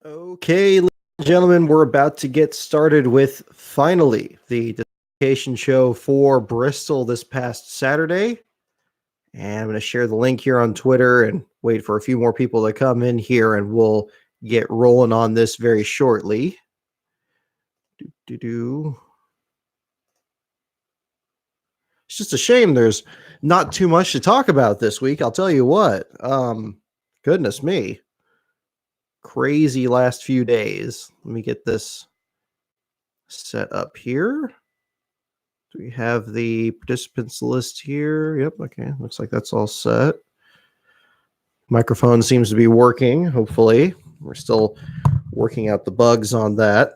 Okay, ladies and gentlemen, we're about to get started with finally the Disqualification show for Bristol this past Saturday. And I'm going to share the link here on Twitter and wait for a few more people to come in here, and we'll get rolling on this very shortly. It's just a shame there's not too much to talk about this week. I'll tell you what. Goodness me. Crazy last few days. Let me get this set up here. Do we have the participants list here? Yep. Okay. Looks like that's all set. Microphone seems to be working. Hopefully, we're still working out the bugs on that.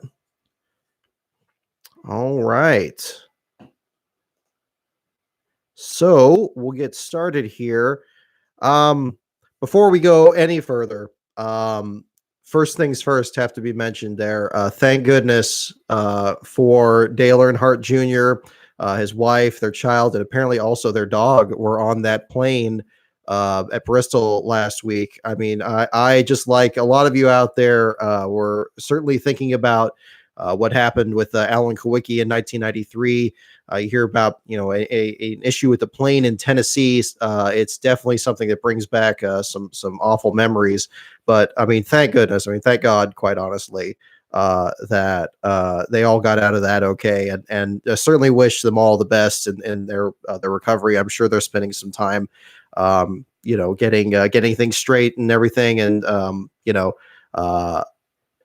All right. So we'll get started here. Before we go any further, first things first have to be mentioned there. Thank goodness for Dale Earnhardt Jr., his wife, their child, and apparently also their dog were on that plane at Bristol last week. I mean, I just, like a lot of you out there, were certainly thinking about what happened with Alan Kawicki in 1993. You hear about, an issue with the plane in Tennessee. It's definitely something that brings back some awful memories. But I mean, thank goodness. I mean, thank God, quite honestly, that they all got out of that okay. And I certainly wish them all the best in their recovery. I'm sure they're spending some time, getting things straight and everything. And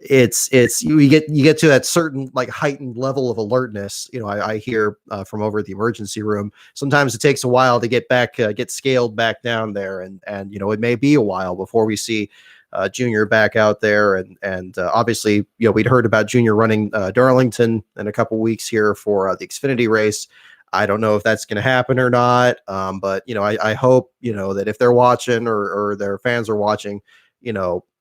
it's you get to that certain, like, heightened level of alertness. I hear from over at the emergency room, sometimes it takes a while to get scaled back down there, and it may be a while before we see Junior back out there, and obviously, we'd heard about Junior running Darlington in a couple weeks here for the Xfinity race. I don't know if that's going to happen or not, but I hope that if they're watching or their fans are watching,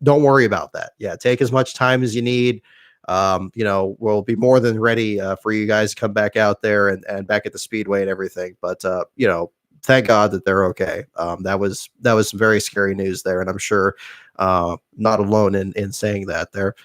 don't worry about that. Yeah, take as much time as you need. We'll be more than ready for you guys to come back out there and back at the speedway and everything. But thank God that they're okay. That was some very scary news there, and I'm sure not alone in saying that there.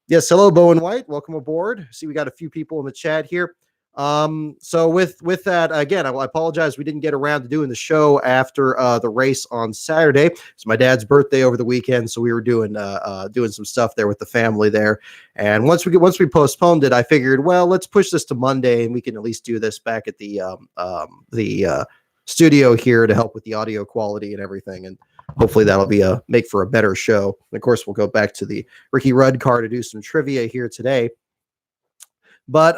Yes, hello, Bowen White. Welcome aboard. See, we got a few people in the chat here. So with that, again, I apologize we didn't get around to doing the show after the race on Saturday. It's my dad's birthday over the weekend, so we were doing some stuff there with the family there. And once we postponed it, I figured, well, let's push this to Monday, and we can at least do this back at the studio here to help with the audio quality and everything. And hopefully that'll be make for a better show. And of course, we'll go back to the Ricky Rudd car to do some trivia here today. But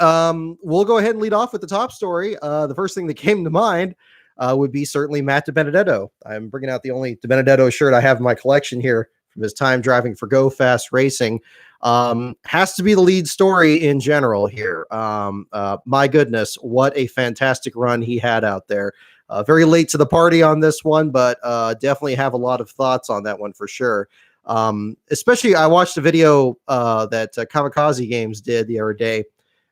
we'll go ahead and lead off with the top story. The first thing that came to mind would be certainly Matt DiBenedetto. I'm bringing out the only DiBenedetto shirt I have in my collection here from his time driving for Go Fast Racing. Has to be the lead story in general here. My goodness, what a fantastic run he had out there. Very late to the party on this one, but definitely have a lot of thoughts on that one for sure. Especially, I watched a video that Kamikaze Games did the other day,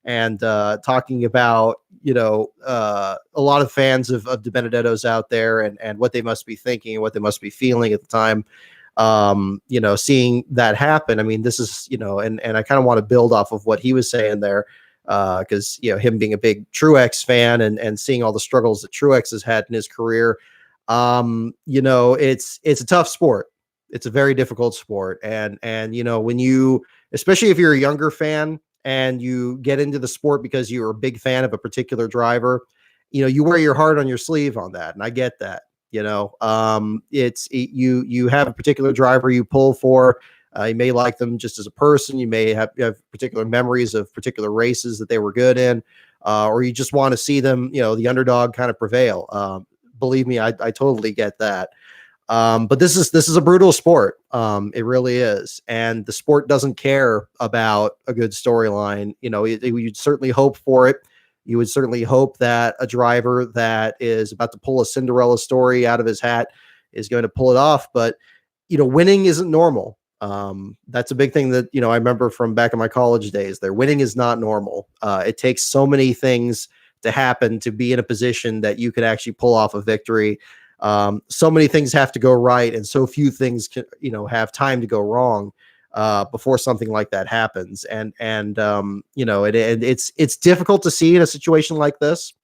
and talking about, a lot of fans of DiBenedetto's out there and what they must be thinking and what they must be feeling at the time, seeing that happen. I mean, this is, and I kind of want to build off of what he was saying there, because, him being a big Truex fan and seeing all the struggles that Truex has had in his career, it's a tough sport. It's a very difficult sport. And when you, especially if you're a younger fan, and you get into the sport because you're a big fan of a particular driver, you wear your heart on your sleeve on that. And I get that, you have a particular driver you pull for. You may like them just as a person. You may have particular memories of particular races that they were good in, or you just want to see them, the underdog kind of prevail. Believe me, I totally get that. But this is a brutal sport. It really is. And the sport doesn't care about a good storyline. You'd certainly hope for it. You would certainly hope that a driver that is about to pull a Cinderella story out of his hat is going to pull it off. But, winning isn't normal. That's a big thing that, I remember from back in my college days there. Winning is not normal. It takes so many things to happen to be in a position that you could actually pull off a victory. So many things have to go right, and so few things can, have time to go wrong. before something like that happens. It's difficult to see in a situation like this,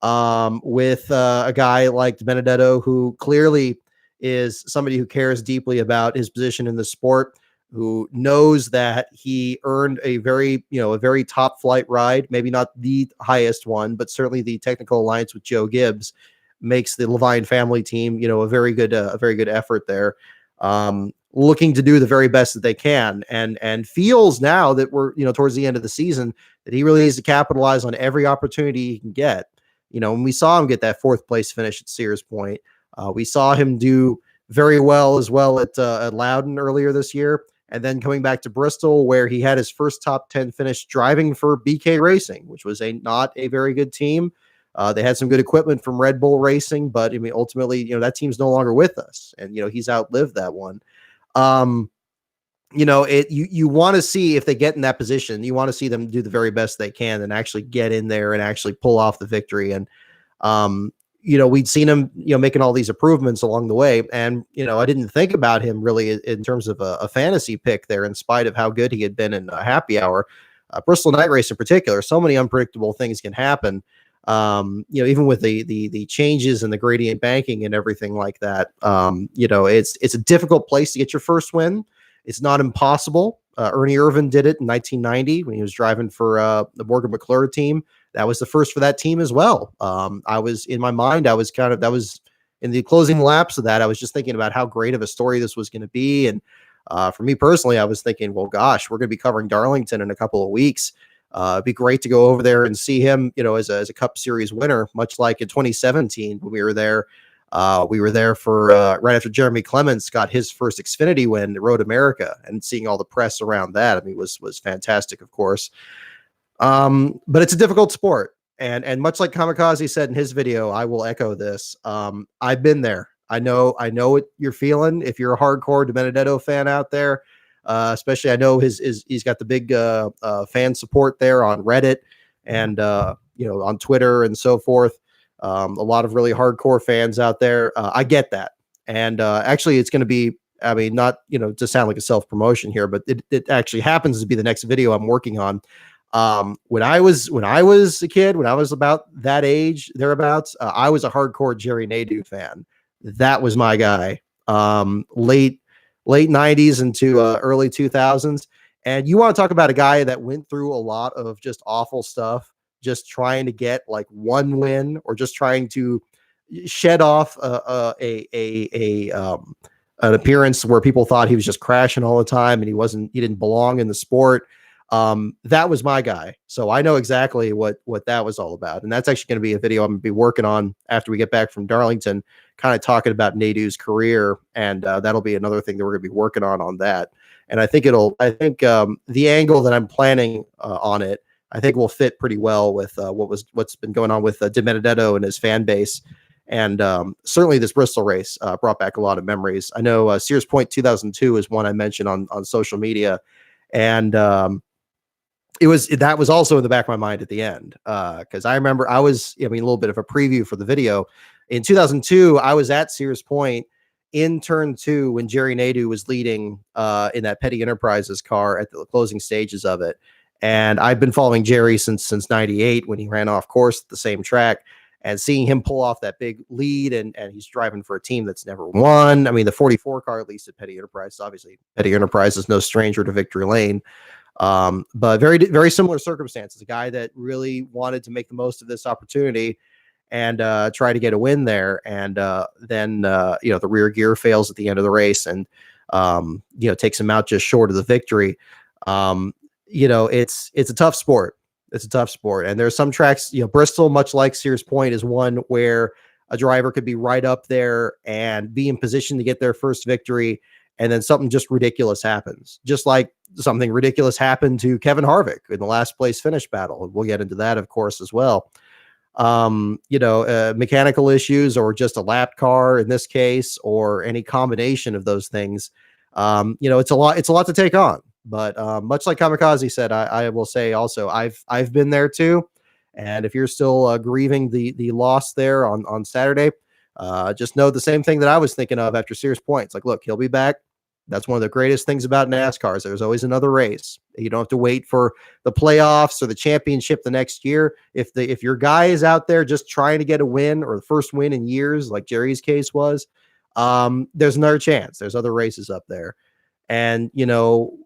with a guy like DiBenedetto, who clearly is somebody who cares deeply about his position in the sport, who knows that he earned a very top flight ride, maybe not the highest one, but certainly the technical alliance with Joe Gibbs makes the Levine family team, a very good effort there. Looking to do the very best that they can, and feels now that we're, towards the end of the season, that he really needs to capitalize on every opportunity he can get. When we saw him get that fourth place finish at Sears Point, we saw him do very well as well at Loudon earlier this year, and then coming back to Bristol, where he had his first top 10 finish driving for BK Racing, which was not a very good team. They had some good equipment from Red Bull Racing, but I mean, ultimately, that team's no longer with us, and he's outlived that one. You want to see, if they get in that position, you want to see them do the very best they can and actually get in there and actually pull off the victory. And, we'd seen him, making all these improvements along the way. And, I didn't think about him really in terms of a fantasy pick there, in spite of how good he had been in a happy hour. Bristol Night Race in particular, so many unpredictable things can happen. Even with the changes in the gradient banking and everything like that, it's a difficult place to get your first win. It's not impossible. Ernie Irvin did it in 1990 when he was driving for the Morgan McClure team. That was the first for that team as well. I was in my mind, that was in the closing laps of that. I was just thinking about how great of a story this was going to be. And for me personally, I was thinking, well, gosh, we're going to be covering Darlington in a couple of weeks. It'd be great to go over there and see him, as a Cup Series winner, much like in 2017 when we were there. We were there for right after Jeremy Clements got his first Xfinity win at Road America, and seeing all the press around that, I mean, was fantastic, of course. But it's a difficult sport, and much like Kamikaze said in his video, I will echo this. I've been there. I know what you're feeling. If you're a hardcore DiBenedetto fan out there, especially, I know he's got the big fan support there on Reddit and on Twitter and so forth. A lot of really hardcore fans out there. I get that. And actually, it's going to be, I mean, not to sound like a self-promotion here, but it actually happens to be the next video I'm working on. When I was a kid, when I was about that age, thereabouts, I was a hardcore Jerry Nadeau fan. That was my guy. Late 90s into early 2000s. And you want to talk about a guy that went through a lot of just awful stuff, just trying to get like one win, or just trying to shed off an appearance where people thought he was just crashing all the time and he didn't belong in the sport. That was my guy. So I know exactly what that was all about. And that's actually going to be a video I'm going to be working on after we get back from Darlington, kind of talking about Nadeau's career. And that'll be another thing that we're going to be working on that. And I think the angle that I'm planning on it, I think will fit pretty well with what's been going on with DiBenedetto and his fan base. And certainly this Bristol race brought back a lot of memories. I know Sears Point 2002 is one I mentioned on social media. And that was also in the back of my mind at the end, because I remember a little bit of a preview for the video. In 2002, I was at Sears Point in turn 2 when Jerry Nadeau was leading in that Petty Enterprises car at the closing stages of it. And I've been following Jerry since 98 when he ran off course at the same track, and seeing him pull off that big lead, and he's driving for a team that's never won. I mean, the 44 car, at least at Petty Enterprises, obviously Petty Enterprise is no stranger to victory lane. But very, very similar circumstances, a guy that really wanted to make the most of this opportunity and try to get a win there. And then the rear gear fails at the end of the race, and takes him out just short of the victory. It's a tough sport. It's a tough sport. And there's some tracks, Bristol, much like Sears Point, is one where a driver could be right up there and be in position to get their first victory, and then something just ridiculous happens. Just like something ridiculous happened to Kevin Harvick in the last place finish battle. And we'll get into that, of course, as well. Mechanical issues, or just a lap car in this case, or any combination of those things. It's a lot to take on. But much like Kamikaze said, I will say also, I've been there too. And if you're still grieving the loss there on Saturday, just know the same thing that I was thinking of after Sears Point. It's like, look, he'll be back. That's one of the greatest things about NASCAR is there's always another race. You don't have to wait for the playoffs or the championship the next year. If your guy is out there just trying to get a win or the first win in years, like Jerry's case was, there's another chance. There's other races up there. And,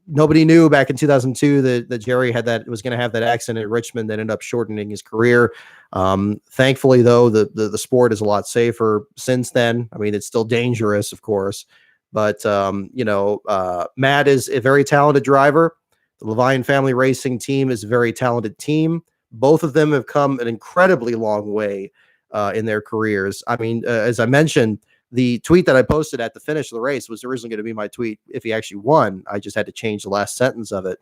nobody knew back in 2002 that Jerry was going to have that accident at Richmond that ended up shortening his career. Thankfully, though, the sport is a lot safer since then. I mean, it's still dangerous, of course, but, Matt is a very talented driver. The Levine family racing team is a very talented team. Both of them have come an incredibly long way in their careers. I mean, as I mentioned, the tweet that I posted at the finish of the race was originally going to be my tweet if he actually won. I just had to change the last sentence of it.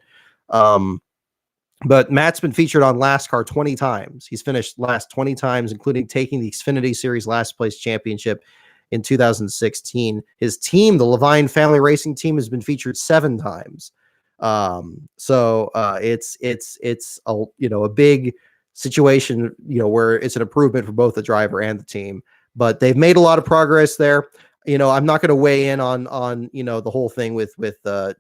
But Matt's been featured on LASTCAR 20 times. He's finished last 20 times, including taking the Xfinity Series last place championship in 2016. His team, the Levine family racing team, has been featured 7 times. So it's a big situation, where it's an improvement for both the driver and the team. But they've made a lot of progress there. I'm not going to weigh in on the whole thing with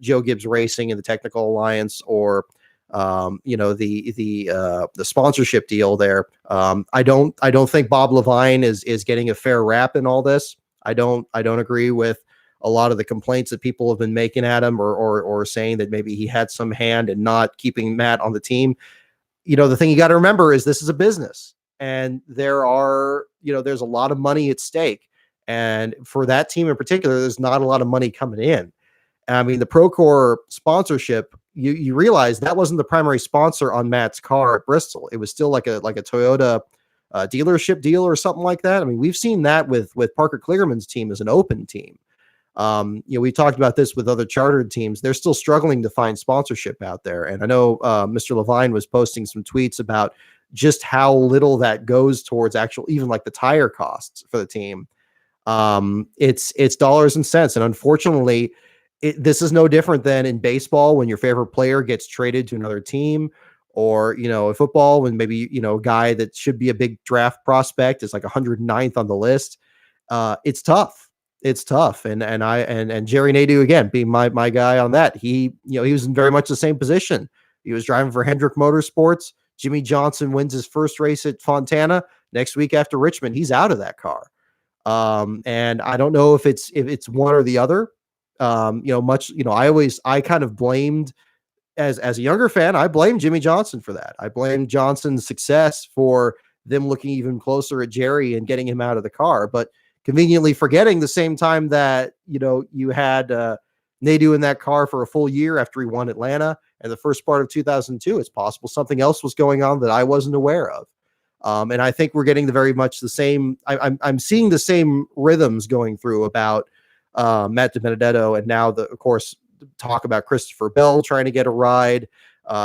Joe Gibbs Racing and the Technical Alliance or the sponsorship deal there. I don't think Bob Levine is getting a fair rap in all this. I don't agree with a lot of the complaints that people have been making at him or saying that maybe he had some hand in not keeping Matt on the team. The thing you got to remember is this is a business. And there's a lot of money at stake. And for that team in particular, there's not a lot of money coming in. I mean, the Procore sponsorship, you realize that wasn't the primary sponsor on Matt's car at Bristol. It was still like a Toyota dealership deal or something like that. I mean, we've seen that with Parker Kligerman's team as an open team. We talked about this with other chartered teams. They're still struggling to find sponsorship out there. And I know Mr. Levine was posting some tweets about just how little that goes towards actual, even like the tire costs for the team. It's dollars and cents. And unfortunately, this is no different than in baseball when your favorite player gets traded to another team, or, in football when maybe, a guy that should be a big draft prospect is like 109th on the list. It's tough. It's tough. And Jerry Nadeau, again, being my guy on that, he was in very much the same position. He was driving for Hendrick Motorsports. Jimmy Johnson wins his first race at Fontana. Next week after Richmond, he's out of that car. And I don't know if it's one or the other. I kind of blamed as a younger fan, I blamed Jimmy Johnson for that. I blamed Johnson's success for them looking even closer at Jerry and getting him out of the car, but conveniently forgetting the same time that, you had Nadeau in that car for a full year after he won Atlanta and the first part of 2002. It's possible something else was going on that I wasn't aware of. And I think we're getting very much the same. I'm seeing the same rhythms going through about Matt DiBenedetto, and now of course, talk about Christopher Bell trying to get a ride.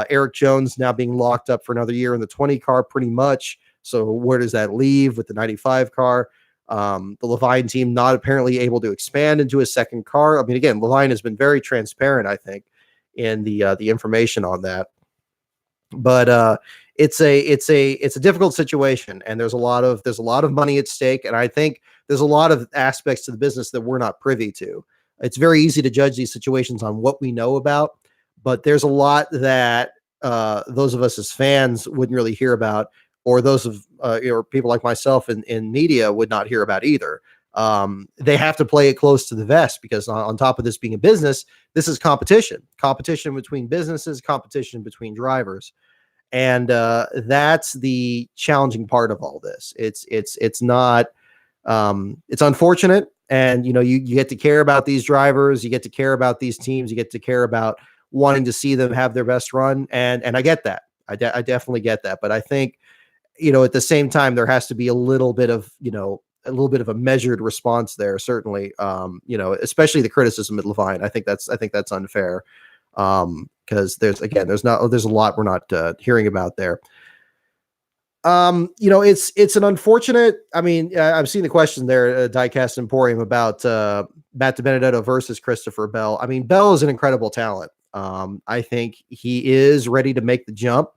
Eric Jones now being locked up for another year in the 20 car, pretty much. So where does that leave with the 95 car? The Levine team not apparently able to expand into a second car. I mean, again, Levine has been very transparent, I think, in the information on that. But it's a difficult situation, and there's a lot of money at stake, and I think there's a lot of aspects to the business that we're not privy to. It's very easy to judge these situations on what we know about, but there's a lot that those of us as fans wouldn't really hear about, or those of or people like myself in media would not hear about either. They have to play it close to the vest because on top of this being a business, this is competition between businesses, competition between drivers. And that's the challenging part of all this. It's not, it's unfortunate. And, you get to care about these drivers, you get to care about these teams, you get to care about wanting to see them have their best run. And I get that. I definitely get that. But I think, at the same time, there has to be a little bit of a measured response there, certainly, especially the criticism at Levine. I think that's unfair. Because there's a lot we're not hearing about there. It's an unfortunate. I mean, I've seen the question there, Diecast Emporium, about Matt DiBenedetto versus Christopher Bell. I mean, Bell is an incredible talent. I think he is ready to make the jump.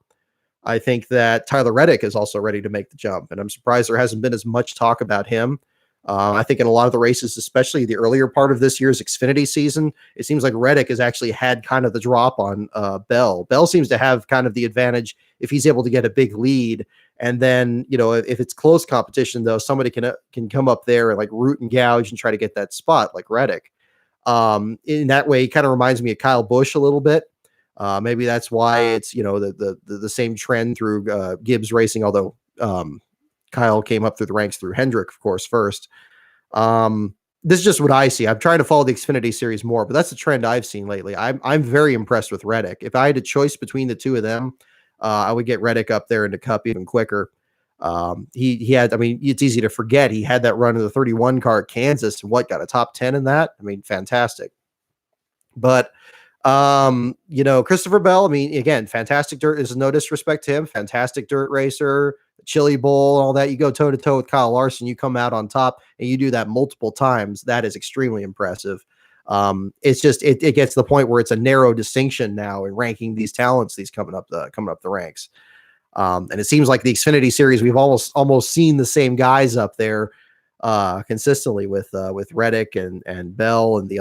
I think that Tyler Reddick is also ready to make the jump, and I'm surprised there hasn't been as much talk about him. I think in a lot of the races, especially the earlier part of this year's Xfinity season, it seems like Reddick has actually had kind of the drop on Bell. Bell seems to have kind of the advantage if he's able to get a big lead. And then, if it's close competition, though, somebody can come up there and like root and gouge and try to get that spot like Reddick. In that way, he kind of reminds me of Kyle Busch a little bit. Maybe that's why it's, the same trend through Gibbs Racing, although Kyle came up through the ranks through Hendrick, of course, first. This is just what I see. I'm trying to follow the Xfinity series more, but that's the trend I've seen lately. I'm very impressed with Reddick. If I had a choice between the two of them, I would get Reddick up there into Cup even quicker. He had, it's easy to forget. He had that run in the 31 car at Kansas and got a top 10 in that. Fantastic. But, Christopher Bell, again, fantastic dirt. There's no disrespect to him. Fantastic dirt racer, Chili Bowl, all that. You go toe to toe with Kyle Larson, you come out on top, and you do that multiple times. That is extremely impressive. It's just, it gets to the point where it's a narrow distinction now in ranking these talents, these coming up the ranks. And it seems like the Xfinity series, we've almost seen the same guys up there, consistently with Reddick and Bell and the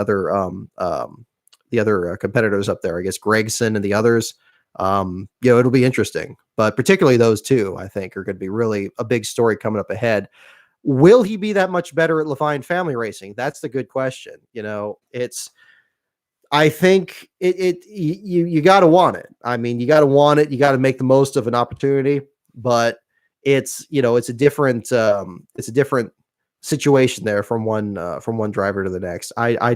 other competitors up there. I guess Gregson and the others. It'll be interesting, but particularly those two, I think, are going to be really a big story coming up ahead. Will he be that much better at Levine Family Racing? That's the good question. I think you got to want it. You got to want it. You got to make the most of an opportunity, but it's a different situation there from one driver to the next. I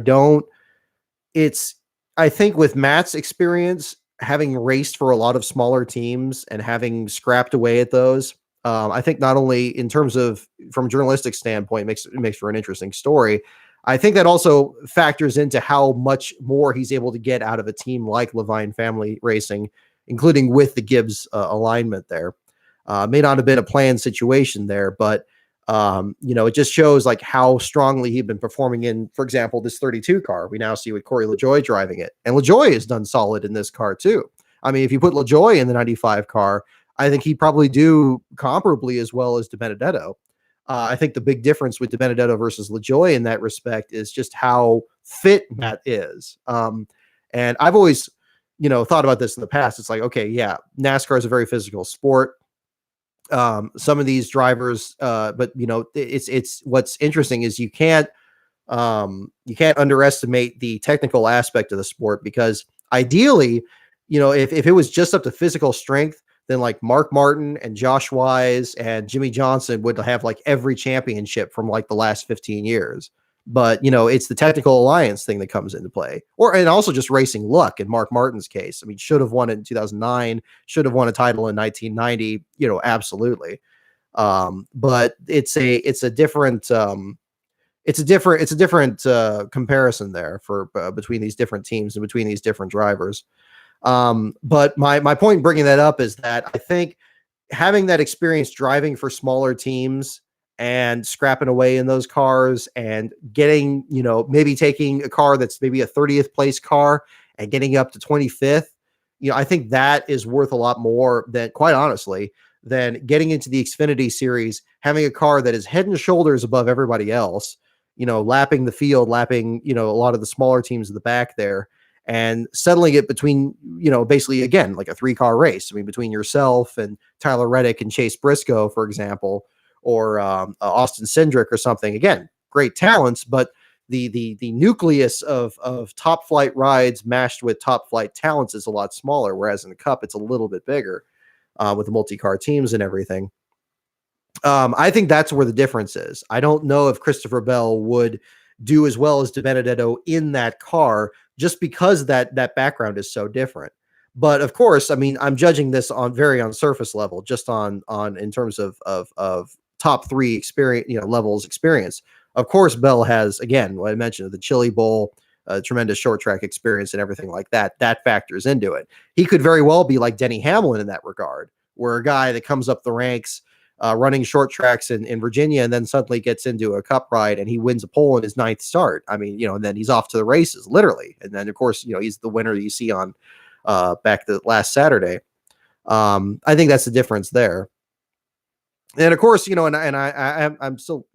think with Matt's experience, having raced for a lot of smaller teams and having scrapped away at those, I think not only in terms of from a journalistic standpoint, it makes for an interesting story. I think that also factors into how much more he's able to get out of a team like Levine Family Racing, including with the Gibbs alignment there. May not have been a planned situation there, but it just shows like how strongly he'd been performing in, for example, this 32 car. We now see with Corey LaJoie driving it, and LaJoie has done solid in this car too. If you put LaJoie in the 95 car, I think he'd probably do comparably as well as DiBenedetto. I think the big difference with DiBenedetto versus LaJoie in that respect is just how fit Matt is. And I've always, thought about this in the past. It's like, okay, yeah, NASCAR is a very physical sport. Some of these drivers, but it's what's interesting is you can't underestimate the technical aspect of the sport, because ideally, if it was just up to physical strength, then like Mark Martin and Josh Wise and Jimmy Johnson would have like every championship from like the last 15 years. But, it's the technical alliance thing that comes into play, and also just racing luck in Mark Martin's case. Should have won it in 2009, should have won a title in 1990, absolutely. But it's a different comparison there for between these different teams and between these different drivers. But my point in bringing that up is that I think having that experience driving for smaller teams and scrapping away in those cars and getting, maybe taking a car that's maybe a 30th place car and getting up to 25th, I think that is worth a lot more than, quite honestly, than getting into the Xfinity series, having a car that is head and shoulders above everybody else, lapping the field, lapping, a lot of the smaller teams in the back there, and settling it between, basically, again, like a 3-car race. Between yourself and Tyler Reddick and Chase Briscoe, for example, or Austin Cindric or something. Again, great talents, but the nucleus of top flight rides mashed with top flight talents is a lot smaller, whereas in the Cup, it's a little bit bigger with the multi-car teams and everything. I think that's where the difference is. I don't know if Christopher Bell would do as well as DiBenedetto in that car, just because that background is so different. But of course, I'm judging this on surface level, just on in terms of top 3 experience, levels experience. Of course, Bell has, again, what I mentioned, the Chili Bowl, tremendous short track experience and everything like that. That factors into it. He could very well be like Denny Hamlin in that regard, where a guy that comes up the ranks, running short tracks in Virginia, and then suddenly gets into a Cup ride and he wins a pole in his 9th start. And then he's off to the races, literally. And then, of course, he's the winner you see on back the last Saturday. I think that's the difference there. And of course, and I'm still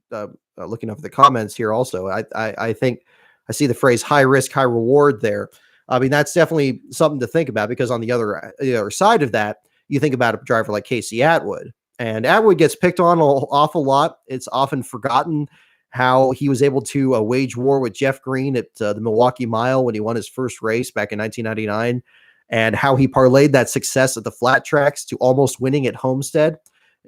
looking over the comments here also. I think I see the phrase high risk, high reward there. I mean, that's definitely something to think about, because on the other side of that, you think about a driver like Casey Atwood, and Atwood gets picked on an awful lot. It's often forgotten how he was able to wage war with Jeff Green at the Milwaukee Mile when he won his first race back in 1999, and how he parlayed that success at the flat tracks to almost winning at Homestead.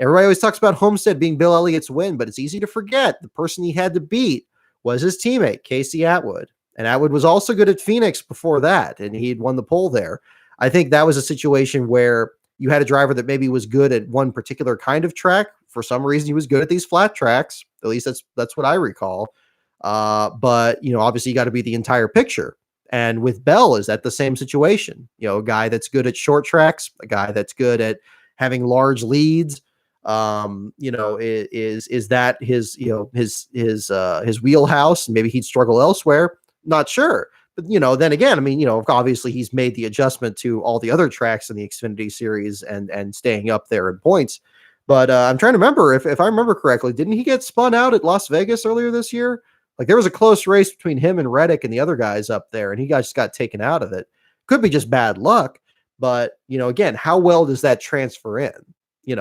Everybody always talks about Homestead being Bill Elliott's win, but it's easy to forget the person he had to beat was his teammate, Casey Atwood. And Atwood was also good at Phoenix before that, and he'd won the pole there. I think that was a situation where you had a driver that maybe was good at one particular kind of track. For some reason, he was good at these flat tracks. At least that's what I recall. But, obviously you got to be the entire picture. And with Bell, is that the same situation? A guy that's good at short tracks, a guy that's good at having large leads. Is that his wheelhouse? Maybe he'd struggle elsewhere. Not sure. But, then again, obviously he's made the adjustment to all the other tracks in the Xfinity series and staying up there in points. But I'm trying to remember if I remember correctly, didn't he get spun out at Las Vegas earlier this year? Like, there was a close race between him and Reddick and the other guys up there, and he just got taken out of it. Could be just bad luck. But, again, how well does that transfer in?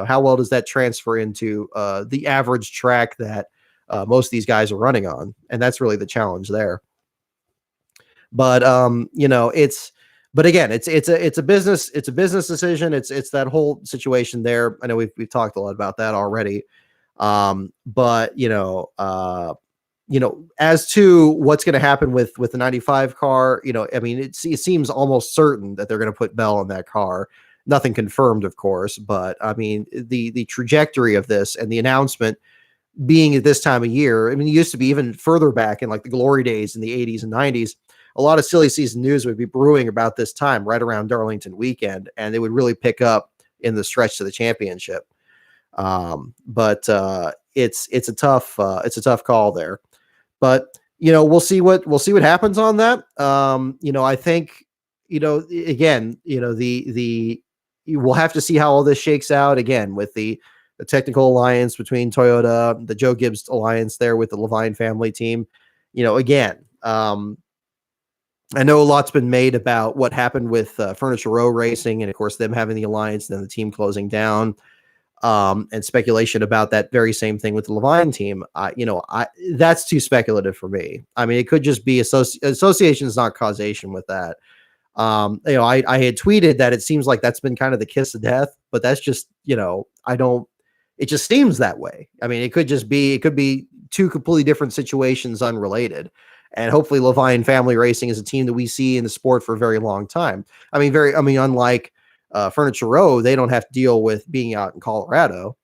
How well does that transfer into the average track that most of these guys are running on? And that's really the challenge there. But again, it's a business decision. It's that whole situation there. I know we've talked a lot about that already. But as to what's going to happen with the 95 car, it seems almost certain that they're going to put Bell in that car. Nothing confirmed, of course, but the trajectory of this and the announcement being at this time of year, it used to be even further back in like the glory days in the 80s and 90s. A lot of silly season news would be brewing about this time right around Darlington weekend, and they would really pick up in the stretch to the championship. But it's a tough call there. But we'll see what happens on that. I think again, we'll have to see how all this shakes out again with the technical alliance between Toyota, the Joe Gibbs alliance there with the Levine family team. Again, I know a lot's been made about what happened with Furniture Row Racing, and of course them having the alliance, then the team closing down, and speculation about that very same thing with the Levine team. That's too speculative for me. It could just be association is not causation with that. I had tweeted that it seems like that's been kind of the kiss of death, but that's just, it just seems that way. It could be two completely different situations unrelated. And hopefully Levine Family Racing is a team that we see in the sport for a very long time. Unlike Furniture Row, they don't have to deal with being out in Colorado.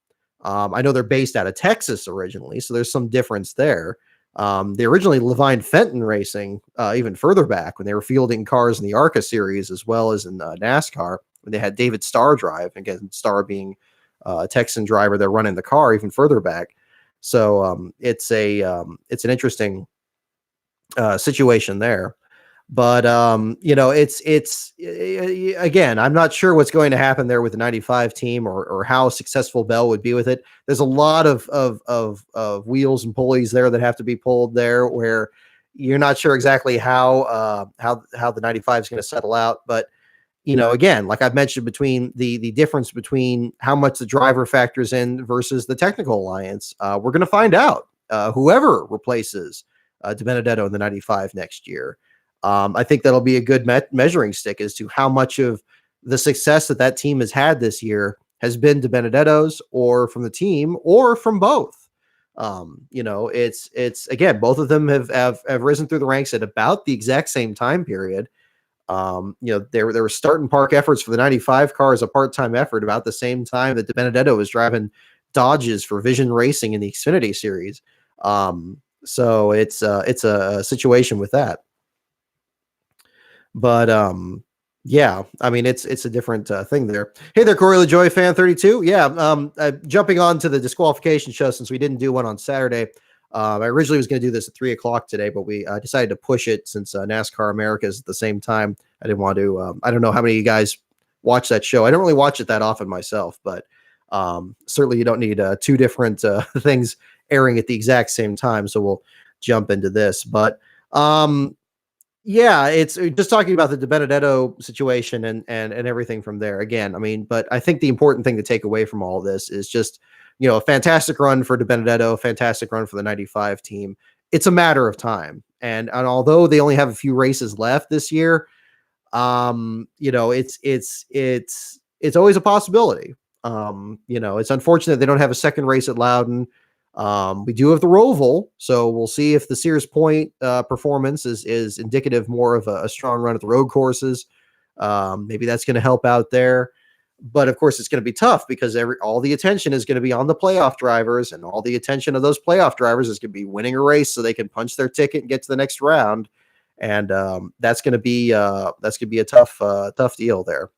I know they're based out of Texas originally, so there's some difference there. They originally Levine Fenton Racing, even further back when they were fielding cars in the ARCA series as well as in NASCAR, when they had David Starr drive, again, Starr being a Texan driver, they're running the car even further back. So it's an interesting situation there. But it's again, I'm not sure what's going to happen there with the 95 team or how successful Bell would be with it. There's a lot of wheels and pulleys there that have to be pulled there, where you're not sure exactly how the 95 is going to settle out. But again, like I've mentioned, between the difference between how much the driver factors in versus the technical alliance, we're going to find out whoever replaces DiBenedetto in the 95 next year. I think that'll be a good measuring stick as to how much of the success that team has had this year has been DiBenedetto's, or from the team, or from both. It's again, both of them have risen through the ranks at about the exact same time period. There were start and park efforts for the 95 car as a part-time effort about the same time that DiBenedetto was driving Dodges for Vision Racing in the Xfinity series. So it's a situation with that. But yeah, it's a different thing there. Hey there, Corey LaJoy fan 32. Yeah, jumping on to the disqualification show, since we didn't do one on Saturday. I originally was going to do this at 3:00 today, but we decided to push it since NASCAR America is at the same time. I didn't want to. I don't know how many of you guys watch that show. I don't really watch it that often myself, but certainly you don't need two different things airing at the exact same time. So we'll jump into this. But yeah, it's just talking about the DiBenedetto situation and everything from there. Again, I mean, but I think the important thing to take away from all of this is just, a fantastic run for DiBenedetto, fantastic run for the 95 team. It's a matter of time. And although they only have a few races left this year, it's always a possibility. It's unfortunate they don't have a second race at Loudon. We do have the Roval, so we'll see if the Sears Point performance is indicative more of a strong run at the road courses. Maybe that's going to help out there. But of course, it's going to be tough because all the attention is going to be on the playoff drivers, and all the attention of those playoff drivers is going to be winning a race so they can punch their ticket and get to the next round. And that's going to be a tough deal there.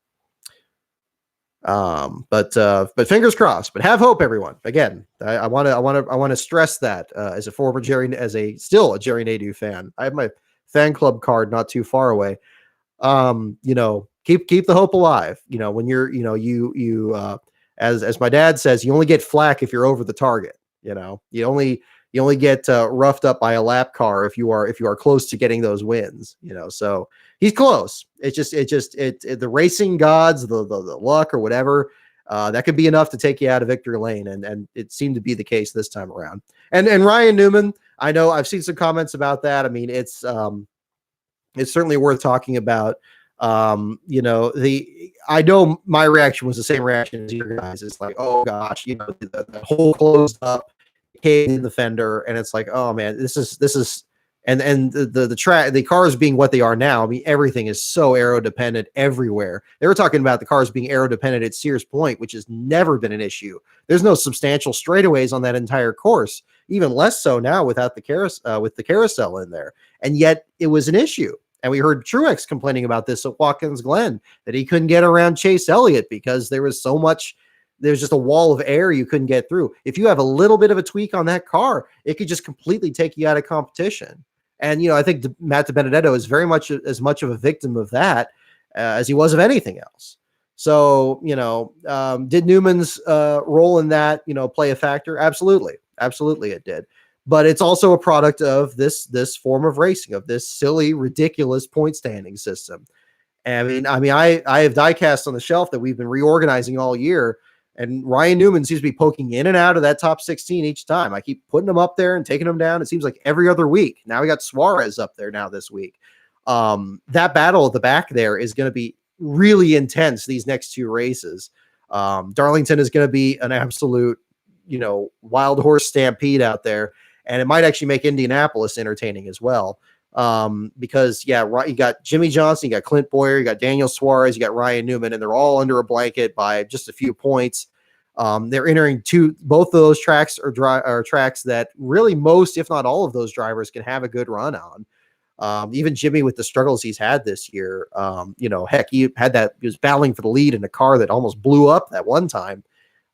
But fingers crossed. But have hope, everyone. Again, I want to stress that as a former still a Jerry Nadeau fan. I have my fan club card not too far away. Keep the hope alive. When you're, as my dad says, you only get flack if you're over the target. You only get roughed up by a lap car if you are close to getting those wins. So he's close. The racing gods, the luck or whatever, that could be enough to take you out of victory lane, and it seemed to be the case this time around. And Ryan Newman, I know I've seen some comments about that. I mean, it's certainly worth talking about. I know my reaction was the same reaction as your guys. It's like, oh gosh, the whole closed up cave in the fender, and it's like, oh man, this is and the cars being what they are now. I mean, everything is so aero dependent everywhere. They were talking about the cars being aero dependent at Sears Point, which has never been an issue. There's no substantial straightaways on that entire course, even less so now without with the carousel in there, and yet it was an issue. And we heard Truex complaining about this at Watkins Glen, that he couldn't get around Chase Elliott because there's just a wall of air you couldn't get through. If you have a little bit of a tweak on that car, it could just completely take you out of competition. And, I think Matt DiBenedetto is very much as much of a victim of that as he was of anything else. So, did Newman's role in that, play a factor? Absolutely. Absolutely it did. But it's also a product of this form of racing, of this silly, ridiculous point standing system. I mean, I have diecast on the shelf that we've been reorganizing all year, and Ryan Newman seems to be poking in and out of that top 16 each time. I keep putting him up there and taking him down. It seems like every other week. Now we got Suarez up there now this week. That battle at the back there is going to be really intense these next two races. Darlington is going to be an absolute, wild horse stampede out there. And it might actually make Indianapolis entertaining as well. Because you got Jimmy Johnson, you got Clint Boyer, you got Daniel Suarez, you got Ryan Newman, and they're all under a blanket by just a few points. They're entering both of those tracks are tracks that really most, if not all of those drivers can have a good run on. Even Jimmy, with the struggles he's had this year, heck, he was battling for the lead in a car that almost blew up that one time.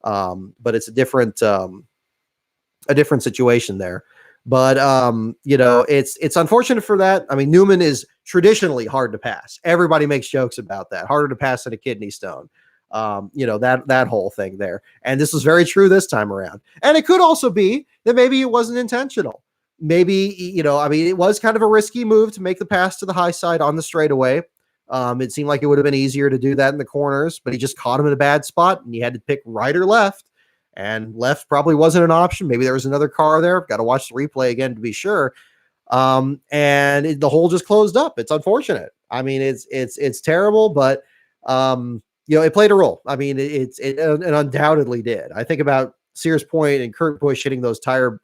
But it's a different situation there. But it's unfortunate for that. I mean, Newman is traditionally hard to pass. Everybody makes jokes about that. Harder to pass than a kidney stone. That whole thing there. And this was very true this time around. And it could also be that maybe it wasn't intentional. Maybe, it was kind of a risky move to make the pass to the high side on the straightaway. It seemed like it would have been easier to do that in the corners, but he just caught him in a bad spot, and he had to pick right or left. And left probably wasn't an option. Maybe there was another car there. Got to watch the replay again to be sure. The hole just closed up. It's unfortunate. I mean, it's terrible, but it played a role. I mean, it undoubtedly did. I think about Sears Point and Kurt Busch hitting those tire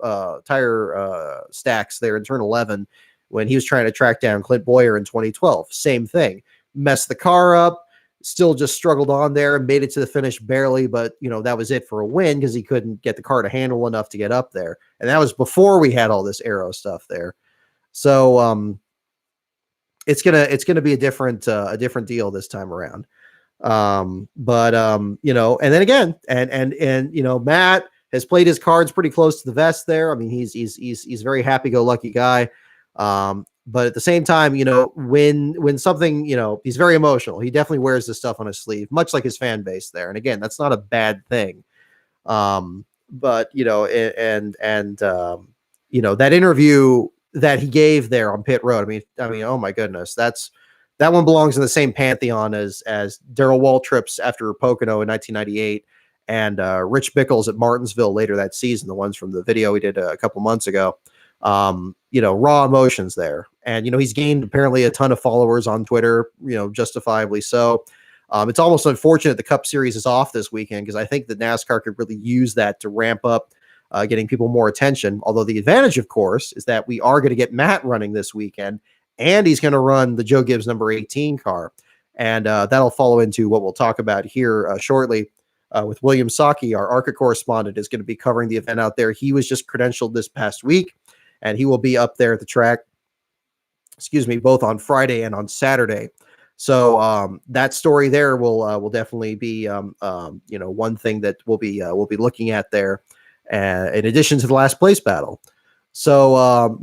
stacks there in turn 11 when he was trying to track down Clint Boyer in 2012. Same thing. Messed the car up. Still just struggled on there and made it to the finish barely, but that was it for a win because he couldn't get the car to handle enough to get up there. And that was before we had all this aero stuff there. So it's gonna be a different deal this time around. And then again, and Matt has played his cards pretty close to the vest there. I mean, he's very happy-go-lucky guy. But at the same time, when something, he's very emotional. He definitely wears this stuff on his sleeve, much like his fan base there. And again, that's not a bad thing. but that interview that he gave there on pit road, I mean, oh my goodness, that one belongs in the same pantheon as Darrell Waltrip's after Pocono in 1998 and Rich Bickles at Martinsville later that season, the ones from the video we did a couple months ago. Raw emotions there. And, he's gained apparently a ton of followers on Twitter, justifiably so. It's almost unfortunate the Cup Series is off this weekend because I think that NASCAR could really use that to ramp up getting people more attention. Although the advantage, of course, is that we are going to get Matt running this weekend, and he's going to run the Joe Gibbs number 18 car. And that'll follow into what we'll talk about here shortly with William Saki, our ARCA correspondent, is going to be covering the event out there. He was just credentialed this past week, and he will be up there at the track, both on Friday and on Saturday. So that story there will definitely be one thing that we'll be looking at there, in addition to the last place battle. So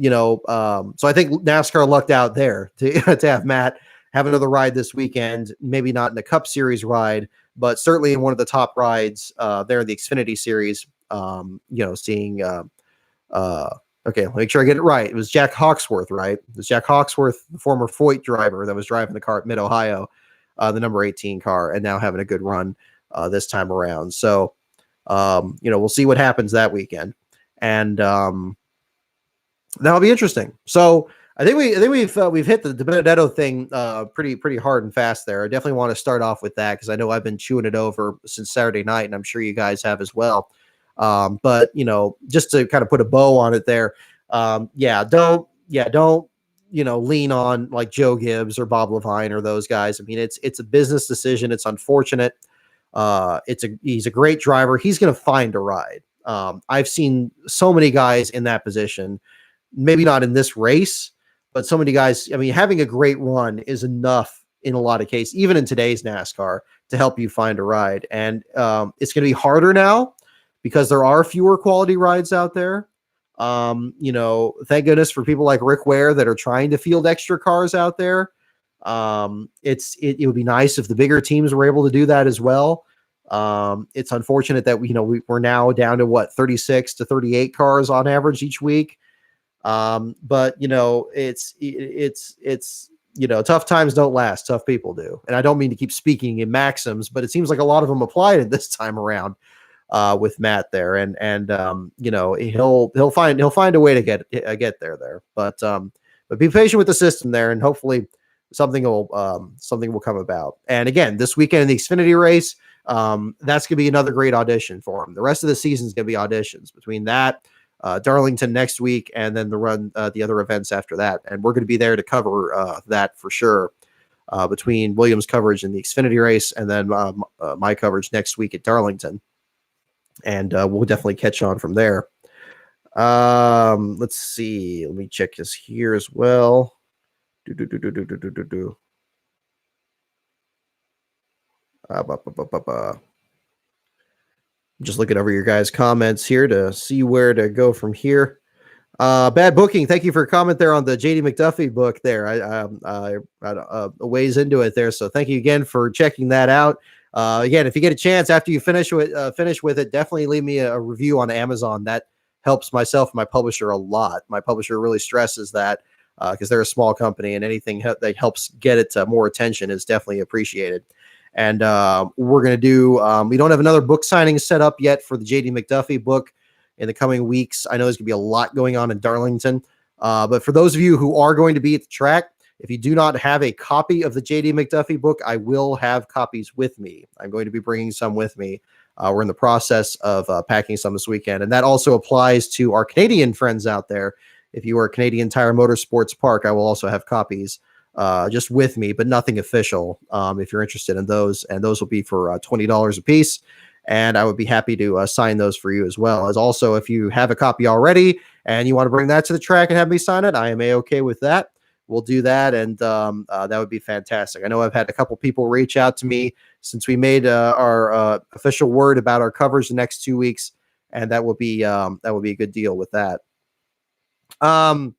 so I think NASCAR lucked out there to have Matt have another ride this weekend. Maybe not in the Cup Series ride, but certainly in one of the top rides there in the Xfinity Series. Seeing okay, let me make sure I get it right. It was Jack Hawksworth, right? It was Jack Hawksworth, the former Foyt driver that was driving the car at Mid-Ohio, the number 18 car, and now having a good run this time around. So, we'll see what happens that weekend. And that'll be interesting. So I think we've hit the DiBenedetto thing pretty hard and fast there. I definitely want to start off with that because I know I've been chewing it over since Saturday night, and I'm sure you guys have as well. But just to kind of put a bow on it there, don't lean on like Joe Gibbs or Bob Levine or those guys. I mean, it's a business decision. It's unfortunate. He's a great driver. He's going to find a ride. I've seen so many guys in that position, maybe not in this race, but so many guys. I mean, having a great run is enough in a lot of cases, even in today's NASCAR, to help you find a ride. And it's going to be harder now, because there are fewer quality rides out there. Thank goodness for people like Rick Ware that are trying to field extra cars out there. It would be nice if the bigger teams were able to do that as well. It's unfortunate that we're now down to 36 to 38 cars on average each week. But it's tough times don't last, tough people do. And I don't mean to keep speaking in maxims, but it seems like a lot of them applied at this time around. With Matt there, and he'll find a way to get there. But be patient with the system there, and hopefully something will come about. And again, this weekend in the Xfinity race, that's gonna be another great audition for him. The rest of the season is gonna be auditions between that, Darlington next week, and then the run, the other events after that. And we're gonna be there to cover that for sure. Between Williams' coverage in the Xfinity race and then my coverage next week at Darlington. And we'll definitely catch on from there. Let's see. Let me check this here as well. Just looking over your guys' comments here to see where to go from here. Bad Booking, thank you for a comment there on the JD McDuffie book there. I a ways into it there, so thank you again for checking that out. Again, if you get a chance after you finish with it, definitely leave me a review on Amazon. That helps myself and my publisher a lot. My publisher really stresses that because they're a small company, and anything that helps get it more attention is definitely appreciated. And we're going to do, we don't have another book signing set up yet for the JD McDuffie book in the coming weeks. I know there's going to be a lot going on in Darlington. But for those of you who are going to be at the track, if you do not have a copy of the JD McDuffie book, I will have copies with me. I'm going to be bringing some with me. We're in the process of packing some this weekend. And that also applies to our Canadian friends out there. If you are a Canadian Tire Motorsports Park, I will also have copies just with me, but nothing official if you're interested in those. And those will be for $20 a piece. And I would be happy to sign those for you as well. As also, if you have a copy already and you want to bring that to the track and have me sign it, I am A-okay with that. We'll do that, and that would be fantastic. I know I've had a couple people reach out to me since we made our official word about our coverage the next 2 weeks, and that will be a good deal with that. And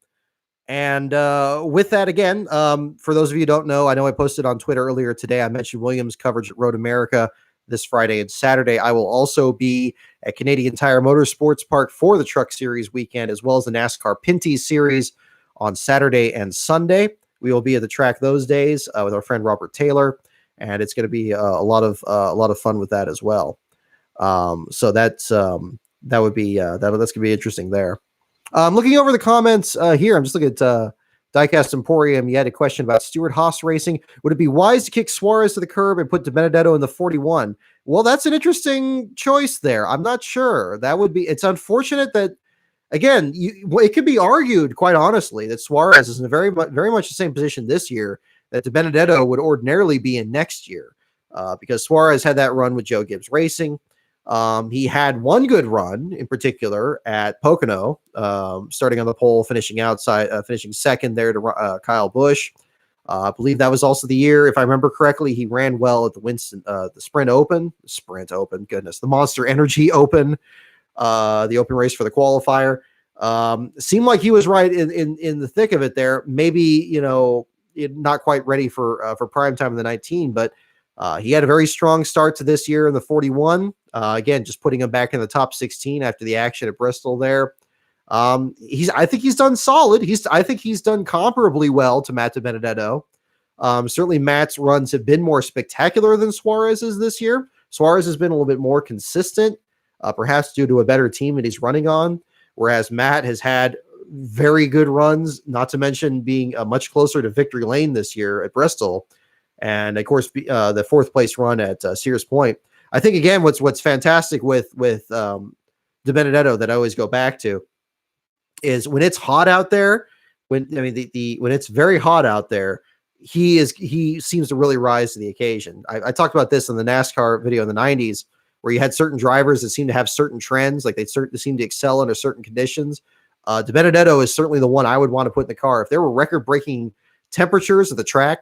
with that, again, for those of you who don't know, I know I posted on Twitter earlier today. I mentioned Williams coverage at Road America this Friday and Saturday. I will also be at Canadian Tire Motorsports Park for the Truck Series weekend, as well as the NASCAR Pinty's Series on Saturday and Sunday. We will be at the track those days with our friend Robert Taylor, and it's going to be a lot of fun with that as well. So that's that would be that's going to be interesting there. Looking over the comments here, I'm just looking at Diecast Emporium. You had a question about Stewart-Haas Racing. Would it be wise to kick Suarez to the curb and put DiBenedetto in the 41? Well, that's an interesting choice there. I'm not sure. That would be. It's unfortunate that, again, it could be argued, quite honestly, that Suarez is in a very much the same position this year that DiBenedetto would ordinarily be in next year, because Suarez had that run with Joe Gibbs Racing. He had one good run in particular at Pocono, starting on the pole, finishing second there to Kyle Busch. I believe that was also the year, if I remember correctly, he ran well at the the Monster Energy Open, the open race for the qualifier. Seemed like he was right in the thick of it there. Maybe, not quite ready for prime time in the 19, but he had a very strong start to this year in the 41. Again, just putting him back in the top 16 after the action at Bristol there. I think he's done solid. I think he's done comparably well to Matt DiBenedetto. Certainly Matt's runs have been more spectacular than Suarez's this year. Suarez has been a little bit more consistent, perhaps due to a better team that he's running on, whereas Matt has had very good runs, not to mention being much closer to victory lane this year at Bristol. And of course, the fourth place run at Sears Point. I think, again, what's fantastic with DiBenedetto that I always go back to is when it's hot out there, when it's very hot out there, he seems to really rise to the occasion. I talked about this in the NASCAR video in the 90s, where you had certain drivers that seem to have certain trends, like they seem to excel under certain conditions. DiBenedetto is certainly the one I would want to put in the car. If there were record-breaking temperatures at the track,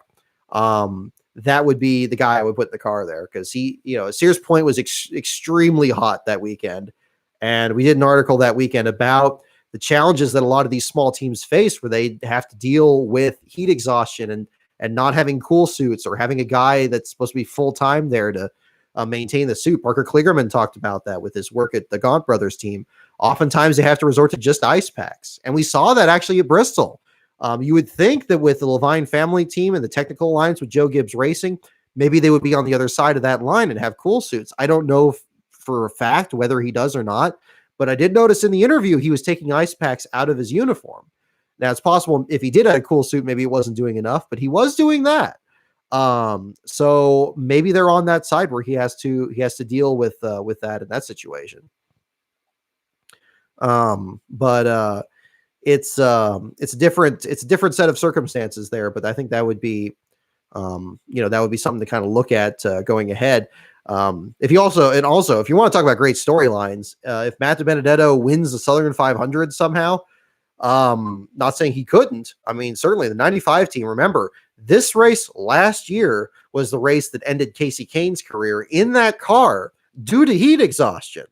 that would be the guy I would put in the car there, because Sears Point was extremely hot that weekend. And we did an article that weekend about the challenges that a lot of these small teams face, where they have to deal with heat exhaustion and not having cool suits, or having a guy that's supposed to be full-time there to maintain the suit. Parker Kligerman talked about that with his work at the Gaunt Brothers team. Oftentimes they have to resort to just ice packs. And we saw that actually at Bristol. You would think that with the Levine family team and the technical alliance with Joe Gibbs Racing, maybe they would be on the other side of that line and have cool suits. I don't know for a fact whether he does or not, but I did notice in the interview he was taking ice packs out of his uniform. Now, it's possible if he did have a cool suit, maybe it wasn't doing enough, but he was doing that. So maybe they're on that side where he has to deal with that in that situation. But it's a different set of circumstances there, but I think that would be, that would be something to kind of look at going ahead. If you want to talk about great storylines, if Matt DiBenedetto wins the Southern 500 somehow, not saying he couldn't. I mean, certainly the 95 team, remember, this race last year was the race that ended Casey Kane's career in that car due to heat exhaustion.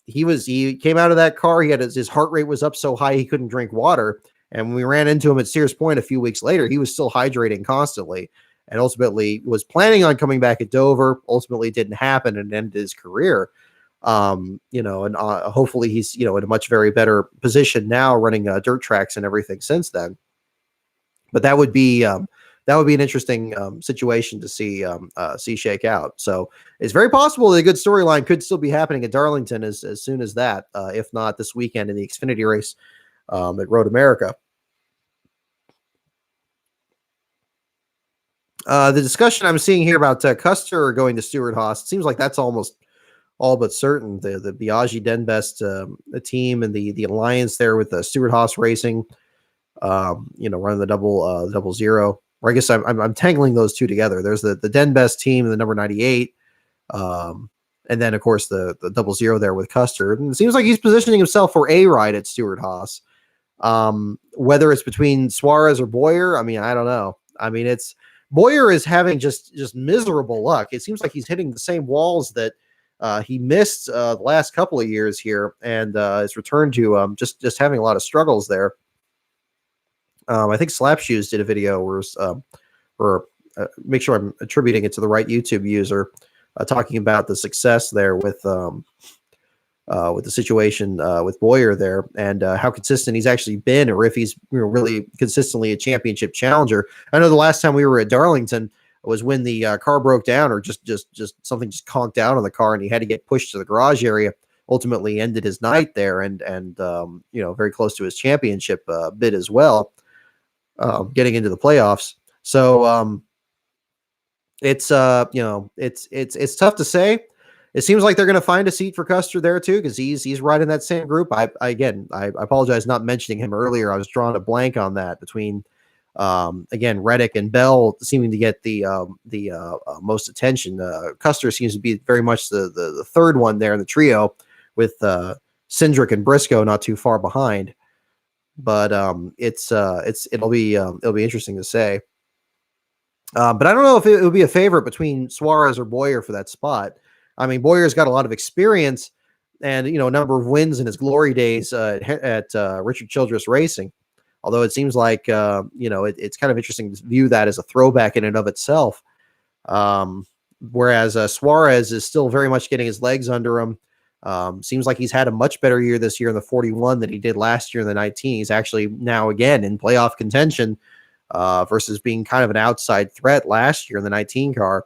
He came out of that car. He had his heart rate was up so high he couldn't drink water. And when we ran into him at Sears Point a few weeks later, he was still hydrating constantly, and ultimately was planning on coming back at Dover. Ultimately, it didn't happen and ended his career. Hopefully he's in a much very better position now, running dirt tracks and everything since then. But that would be an interesting situation to see shake out. So it's very possible that a good storyline could still be happening at Darlington as soon as that, if not this weekend in the Xfinity race at Road America. The discussion I'm seeing here about Custer going to Stewart-Haas, it seems like that's almost all but certain. The Biaggi Denbest team and the alliance there with Stewart-Haas Racing, running the double zero. Or I guess I'm tangling those two together. There's the Denbest team and the number 98, and then of course the double zero there with Custer. And it seems like he's positioning himself for a ride at Stewart-Haas. Whether it's between Suarez or Boyer, I mean, I don't know. I mean, Boyer is having just miserable luck. It seems like he's hitting the same walls that he missed the last couple of years here, and has returned to just having a lot of struggles there. I think Slapshoes did a video where make sure I'm attributing it to the right YouTube user. talking about the success there with the situation with Boyer there, and how consistent he's actually been, or if he's really consistently a championship challenger. I know the last time we were at Darlington was when the car broke down, or just something just conked out on the car, and he had to get pushed to the garage area. Ultimately, ended his night there, and very close to his championship bid as well, getting into the playoffs. So it's it's tough to say. It seems like they're going to find a seat for Custer there too, because he's right in that same group. I apologize not mentioning him earlier. I was drawing a blank on that between Reddick and Bell seeming to get the most attention. Custer seems to be very much the third one there in the trio, with Cindric and Briscoe not too far behind. But it'll be interesting to say. But I don't know if it would be a favorite between Suarez or Boyer for that spot. I mean, Boyer's got a lot of experience and, a number of wins in his glory days at Richard Childress Racing. Although it seems like, it's kind of interesting to view that as a throwback in and of itself. Whereas Suarez is still very much getting his legs under him. Seems like he's had a much better year this year in the 41 than he did last year in the 19. He's actually now again in playoff contention versus being kind of an outside threat last year in the 19 car.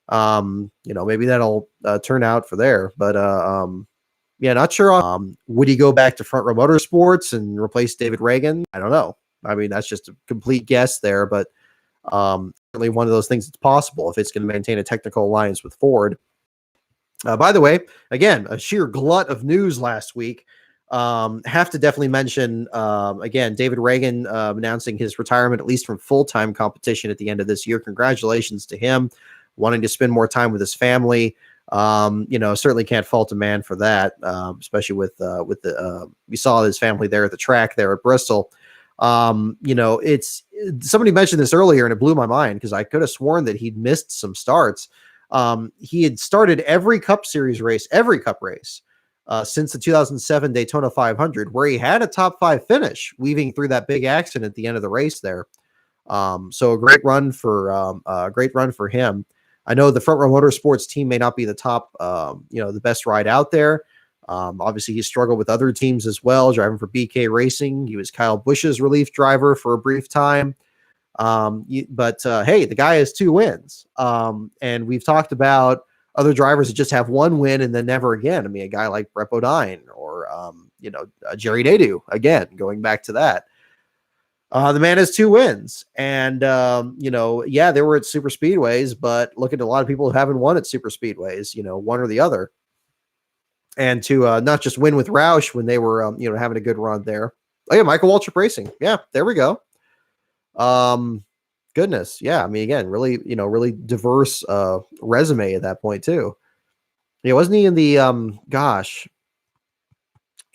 Maybe that'll turn out for there, but not sure. Would he go back to Front Row Motorsports and replace David Reagan? I don't know. I mean, that's just a complete guess there, but certainly one of those things that's possible if it's going to maintain a technical alliance with Ford. By the way, again, a sheer glut of news last week. Have to definitely mention, again, David Reagan announcing his retirement, at least from full-time competition at the end of this year. Congratulations to him. Wanting to spend more time with his family. Certainly can't fault a man for that, especially with we saw his family there at the track there at Bristol. It's somebody mentioned this earlier and it blew my mind because I could have sworn that he'd missed some starts. He had started every Cup Series race, since the 2007 Daytona 500, where he had a top 5 finish, weaving through that big accident at the end of the race there. So a great run for him. I know the Front Row Motorsports team may not be the top, the best ride out there. Obviously, he struggled with other teams as well, driving for BK Racing. He was Kyle Busch's relief driver for a brief time. But hey, the guy has 2 wins. And we've talked about other drivers that just have 1 win and then never again. I mean, a guy like Brett Bodine or, Jerry Nadeau, again, going back to that. The man has 2 wins, and they were at super speedways, but look at a lot of people who haven't won at super speedways, one or the other. And to not just win with Roush when they were, having a good run there. Oh yeah, Michael Waltrip Racing. Yeah, there we go. Goodness, yeah. I mean, again, really, really diverse resume at that point too. Yeah, wasn't he in the trying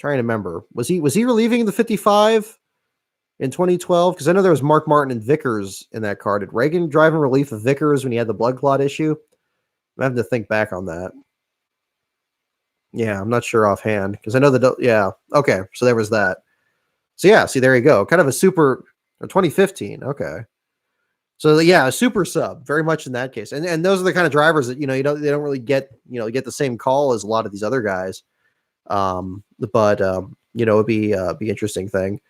to remember? Was he relieving the 55? In 2012, because I know there was Mark Martin and Vickers in that car. Did Reagan drive in relief of Vickers when he had the blood clot issue? I'm having to think back on that. Yeah, I'm not sure offhand because I know okay, so there was that. So yeah, see, there you go. Kind of a super 2015. Okay, so yeah, a super sub, very much in that case. And those are the kind of drivers that they don't really get get the same call as a lot of these other guys. But it'd be interesting thing.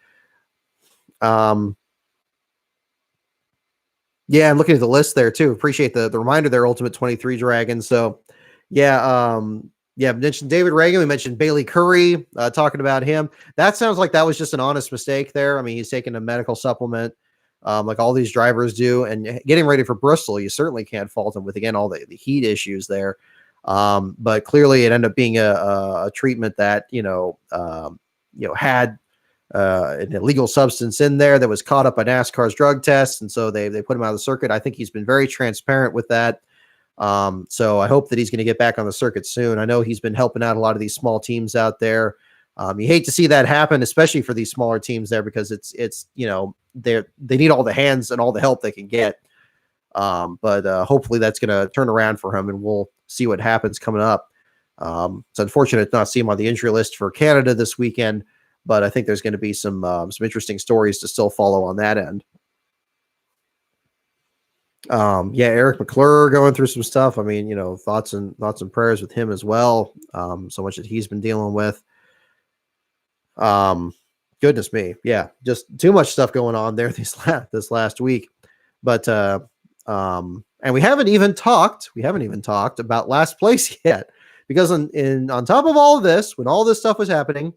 I'm looking at the list there too. Appreciate the reminder there, Ultimate 23 Dragon. So mentioned David Reagan. We mentioned Bailey Curry, talking about him. That sounds like that was just an honest mistake there. I mean, he's taking a medical supplement, like all these drivers do, and getting ready for Bristol. You certainly can't fault him with, again, all the heat issues there. But clearly it ended up being a treatment that, had an illegal substance in there that was caught up by NASCAR's drug tests. And so they put him out of the circuit. I think he's been very transparent with that. So I hope that he's going to get back on the circuit soon. I know he's been helping out a lot of these small teams out there. You hate to see that happen, especially for these smaller teams there, because it's they need all the hands and all the help they can get. But hopefully that's going to turn around for him, and we'll see what happens coming up. It's unfortunate to not see him on the injury list for Canada this weekend, but I think there's going to be some interesting stories to still follow on that end. Yeah, Eric McClure going through some stuff. I mean, thoughts and prayers with him as well. So much that he's been dealing with. Goodness me. Yeah, just too much stuff going on there this last week. But and we haven't even talked about last place yet, because on top of all of this, when all this stuff was happening,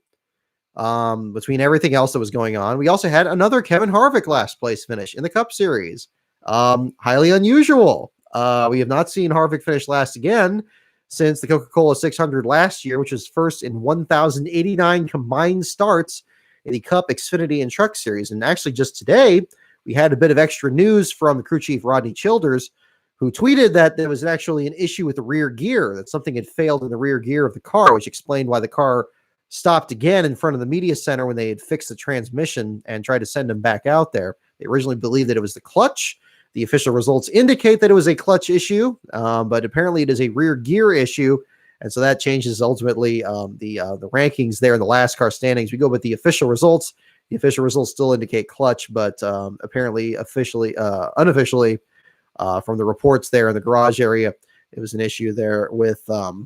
between everything else that was going on, we also had another Kevin Harvick last place finish in the Cup Series. Highly unusual. We have not seen Harvick finish last again since the Coca-Cola 600 last year, which was first in 1,089 combined starts in the Cup, Xfinity, and Truck Series. And actually, just today, we had a bit of extra news from the crew chief, Rodney Childers, who tweeted that there was actually an issue with the rear gear, that something had failed in the rear gear of the car, which explained why the car stopped again in front of the media center when they had fixed the transmission and tried to send him back out there. They originally believed that it was the clutch. The official results indicate that it was a clutch issue, but apparently it is a rear gear issue, and so that changes ultimately the rankings there in the LASTCAR standings. We go with the official results. The official results still indicate clutch, but apparently unofficially, from the reports there in the garage area, it was an issue there with the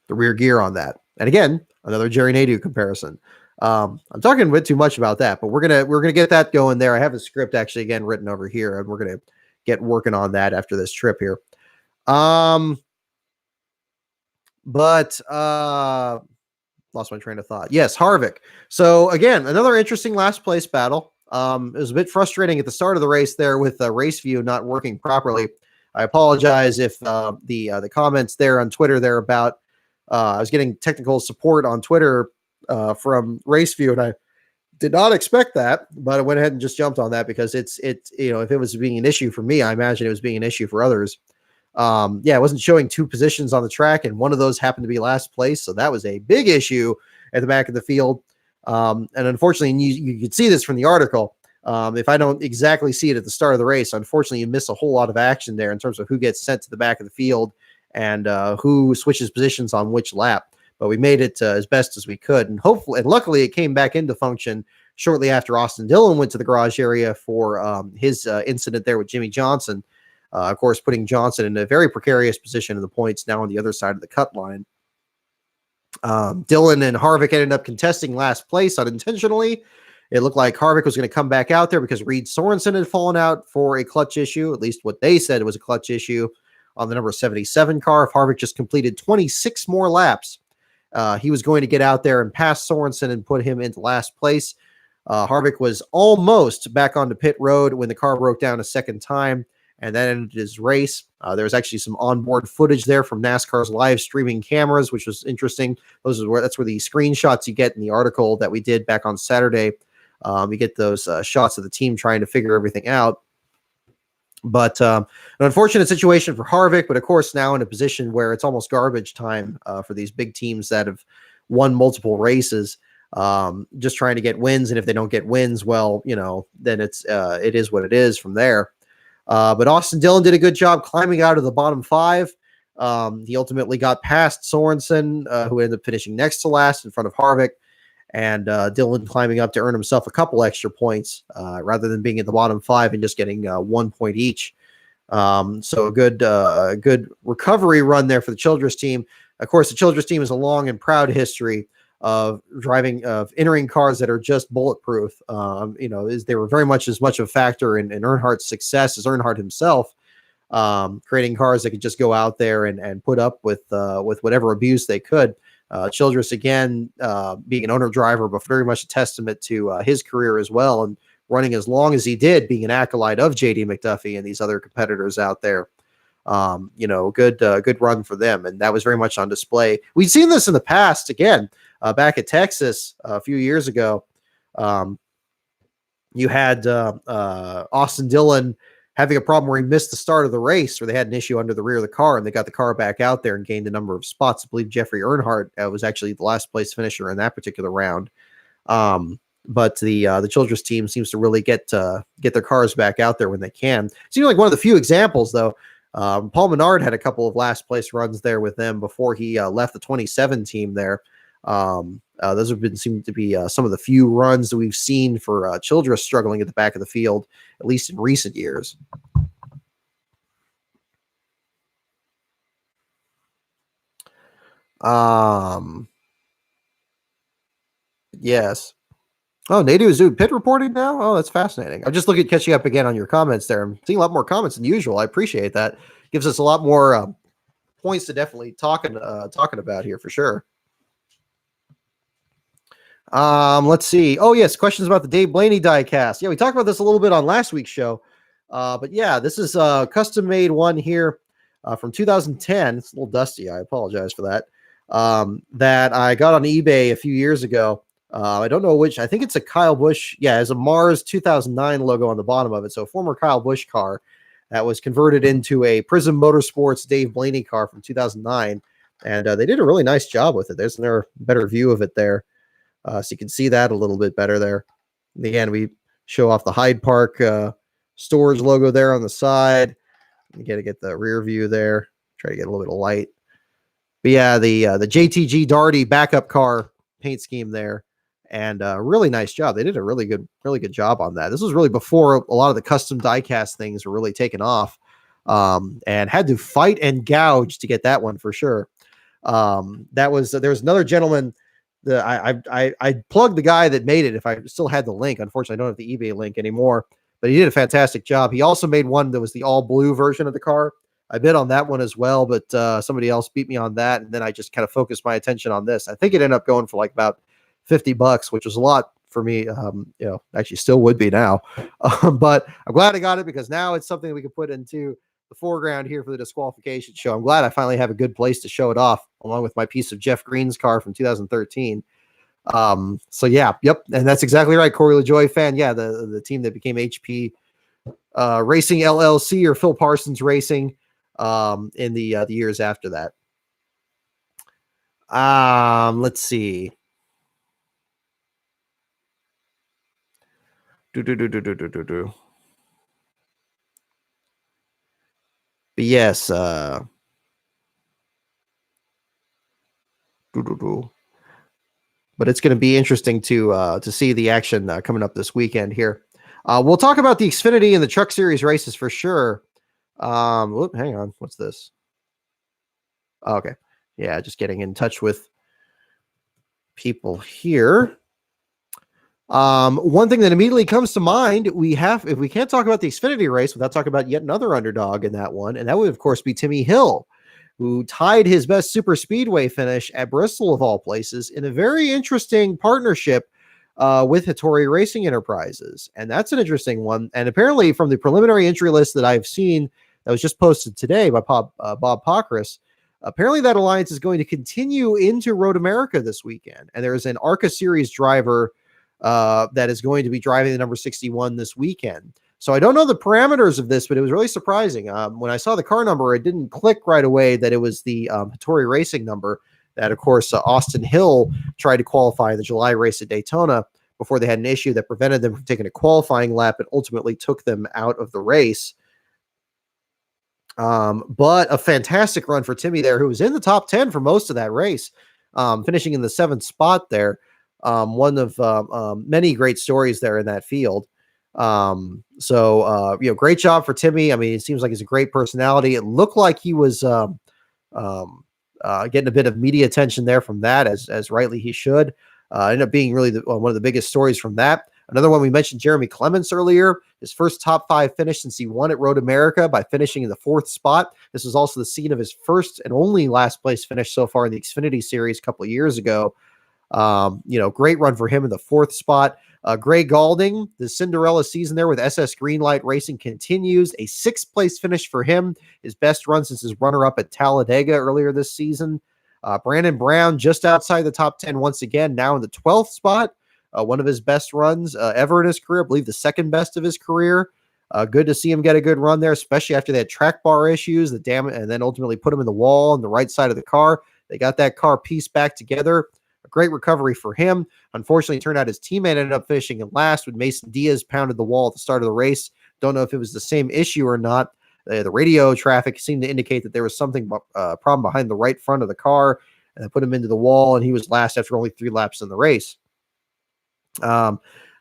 rear gear on that. And again, another Jerry Nadeau comparison. I'm talking a bit too much about that, but we're gonna get that going there. I have a script actually again written over here, and we're gonna get working on that after this trip here. But lost my train of thought. Yes, Harvick. So again, another interesting last place battle. It was a bit frustrating at the start of the race there with race view not working properly. I apologize if the comments there on Twitter there about I was getting technical support on Twitter from Raceview, and I did not expect that, but I went ahead and just jumped on that because it's if it was being an issue for me, I imagine it was being an issue for others. Yeah, it wasn't showing two positions on the track, and one of those happened to be last place, so that was a big issue at the back of the field. And unfortunately, you could see this from the article. If I don't exactly see it at the start of the race, unfortunately, you miss a whole lot of action there in terms of who gets sent to the back of the field and who switches positions on which lap. But we made it as best as we could, and hopefully, and luckily, it came back into function shortly after Austin Dillon went to the garage area for his incident there with Jimmy Johnson. Of course, putting Johnson in a very precarious position in the points now on the other side of the cut line. Dillon and Harvick ended up contesting last place unintentionally. It looked like Harvick was going to come back out there because Reed Sorensen had fallen out for a clutch issue, at least what they said it was a clutch issue on the number 77 car. If Harvick just completed 26 more laps, he was going to get out there and pass Sorensen and put him into last place. Harvick was almost back onto pit road when the car broke down a second time, and that ended his race. There was actually some onboard footage there from NASCAR's live streaming cameras, which was interesting. That's where the screenshots you get in the article that we did back on Saturday. You get those shots of the team trying to figure everything out. But an unfortunate situation for Harvick, but of course now in a position where it's almost garbage time for these big teams that have won multiple races, just trying to get wins. And if they don't get wins, well, then it is what it is from there. But Austin Dillon did a good job climbing out of the bottom five. He ultimately got past Sorensen, who ended up finishing next to last in front of Harvick. And Dillon climbing up to earn himself a couple extra points rather than being at the bottom five and just getting 1 point each. So a good recovery run there for the Childress team. Of course, the Childress team has a long and proud history of entering cars that are just bulletproof. They were very much as much a factor in Earnhardt's success as Earnhardt himself, creating cars that could just go out there and put up with whatever abuse they could. Childress, again, being an owner driver, but very much a testament to his career as well, and running as long as he did, being an acolyte of JD McDuffie and these other competitors out there. Good run for them, and that was very much on display. We've seen this in the past, again, back at Texas a few years ago. You had Austin Dillon having a problem where he missed the start of the race, or they had an issue under the rear of the car, and they got the car back out there and gained a number of spots. I believe Jeffrey Earnhardt was actually the last place finisher in that particular round. But the Childress team seems to really get their cars back out there when they can. Seems like one of the few examples, though. Paul Menard had a couple of last place runs there with them before he left the 27 team there. Those have been seem to be some of the few runs that we've seen for Childress struggling at the back of the field, at least in recent years. Yes. Oh, Native Zoo pit reporting now? Oh, that's fascinating. I'm just looking at catching up again on your comments there. I'm seeing a lot more comments than usual. I appreciate that. Gives us a lot more points to definitely talking about here for sure. Let's see. Oh, yes, questions about the Dave Blaney diecast. Yeah, we talked about this a little bit on last week's show. But yeah, this is a custom made one here from 2010. It's a little dusty. I apologize for that. That I got on eBay a few years ago. I don't know which. I think it's a Kyle Busch. Yeah, it's a Mars 2009 logo on the bottom of it. So a former Kyle Busch car that was converted into a Prism Motorsports Dave Blaney car from 2009. And they did a really nice job with it. There's a better view of it there. So you can see that a little bit better there. And again, we show off the Hyde Park storage logo there on the side. You got to get the rear view there. Try to get a little bit of light. But yeah, the JTG Darty backup car paint scheme there. And really nice job. They did a really good job on that. This was really before a lot of the custom diecast things were really taken off, and had to fight and gouge to get that one for sure. There was another gentleman that I plugged the guy that made it if I still had the link. Unfortunately, I don't have the eBay link anymore, but he did a fantastic job. He also made one that was the all blue version of the car. I bid on that one as well, but somebody else beat me on that, and then I just kind of focused my attention on this. I think it ended up going for like about $50, which was a lot for me. Actually still would be now. But I'm glad I got it because now it's something that we can put into the foreground here for the disqualification show. I'm glad I finally have a good place to show it off along with my piece of Jeff Green's car from 2013. So yeah, yep. And that's exactly right. Corey LaJoy fan. Yeah. The team that became HP Racing LLC or Phil Parsons Racing in the years after that. Let's see. But yes, but it's going to be interesting to see the action coming up this weekend here. We'll talk about the Xfinity and the Truck Series races for sure. Hang on, what's this? Oh, okay, yeah, just getting in touch with people here. One thing that immediately comes to mind, if we can't talk about the Xfinity race without talking about yet another underdog in that one, and that would of course be Timmy Hill, who tied his best super speedway finish at Bristol of all places in a very interesting partnership with Hattori Racing Enterprises. And that's an interesting one. And apparently from the preliminary entry list that I've seen that was just posted today by Bob Pockris, apparently that alliance is going to continue into Road America this weekend. And there is an ARCA Series driver that is going to be driving the number 61 this weekend. So I don't know the parameters of this, but it was really surprising. When I saw the car number, it didn't click right away that it was the Hattori Racing number that, of course, Austin Hill tried to qualify in the July race at Daytona before they had an issue that prevented them from taking a qualifying lap and ultimately took them out of the race. But a fantastic run for Timmy there, who was in the top 10 for most of that race, finishing in the 7th spot there. One of many great stories there in that field. Great job for Timmy. I mean, it seems like he's a great personality. It looked like he was getting a bit of media attention there from that, as rightly he should. Ended up being really one of the biggest stories from that. Another one, we mentioned Jeremy Clements earlier, his first top 5 finish since he won at Road America by finishing in the 4th spot. This was also the scene of his first and only last place finish so far in the Xfinity Series a couple of years ago. Great run for him in the 4th spot. Gray Galding, the Cinderella season there with SS Greenlight Racing continues. A 6th place finish for him, his best run since his runner-up at Talladega earlier this season. Brandon Brown just outside the top 10 once again, now in the 12th spot. One of his best runs ever in his career, I believe the second best of his career. Good to see him get a good run there, especially after they had track bar issues, and then ultimately put him in the wall on the right side of the car. They got that car pieced back together. A great recovery for him. Unfortunately, it turned out his teammate ended up finishing in last when Mason Diaz pounded the wall at the start of the race. Don't know if it was the same issue or not. The radio traffic seemed to indicate that there was something problem behind the right front of the car. and put him into the wall, and he was last after only 3 laps in the race.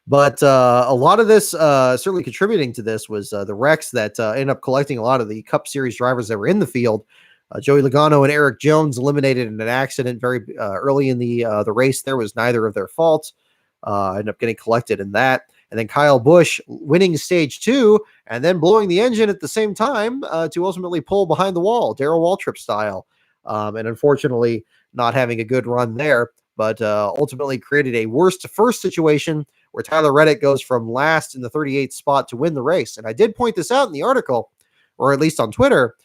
But a lot of this, certainly contributing to this, was the wrecks that ended up collecting a lot of the Cup Series drivers that were in the field. Joey Logano and Eric Jones eliminated in an accident very early in the race. There was neither of their fault. Ended up getting collected in that. And then Kyle Busch winning stage 2 and then blowing the engine at the same time to ultimately pull behind the wall, Darrell Waltrip style. And unfortunately, not having a good run there, but ultimately created a worst to first situation where Tyler Reddick goes from last in the 38th spot to win the race. And I did point this out in the article, or at least on Twitter.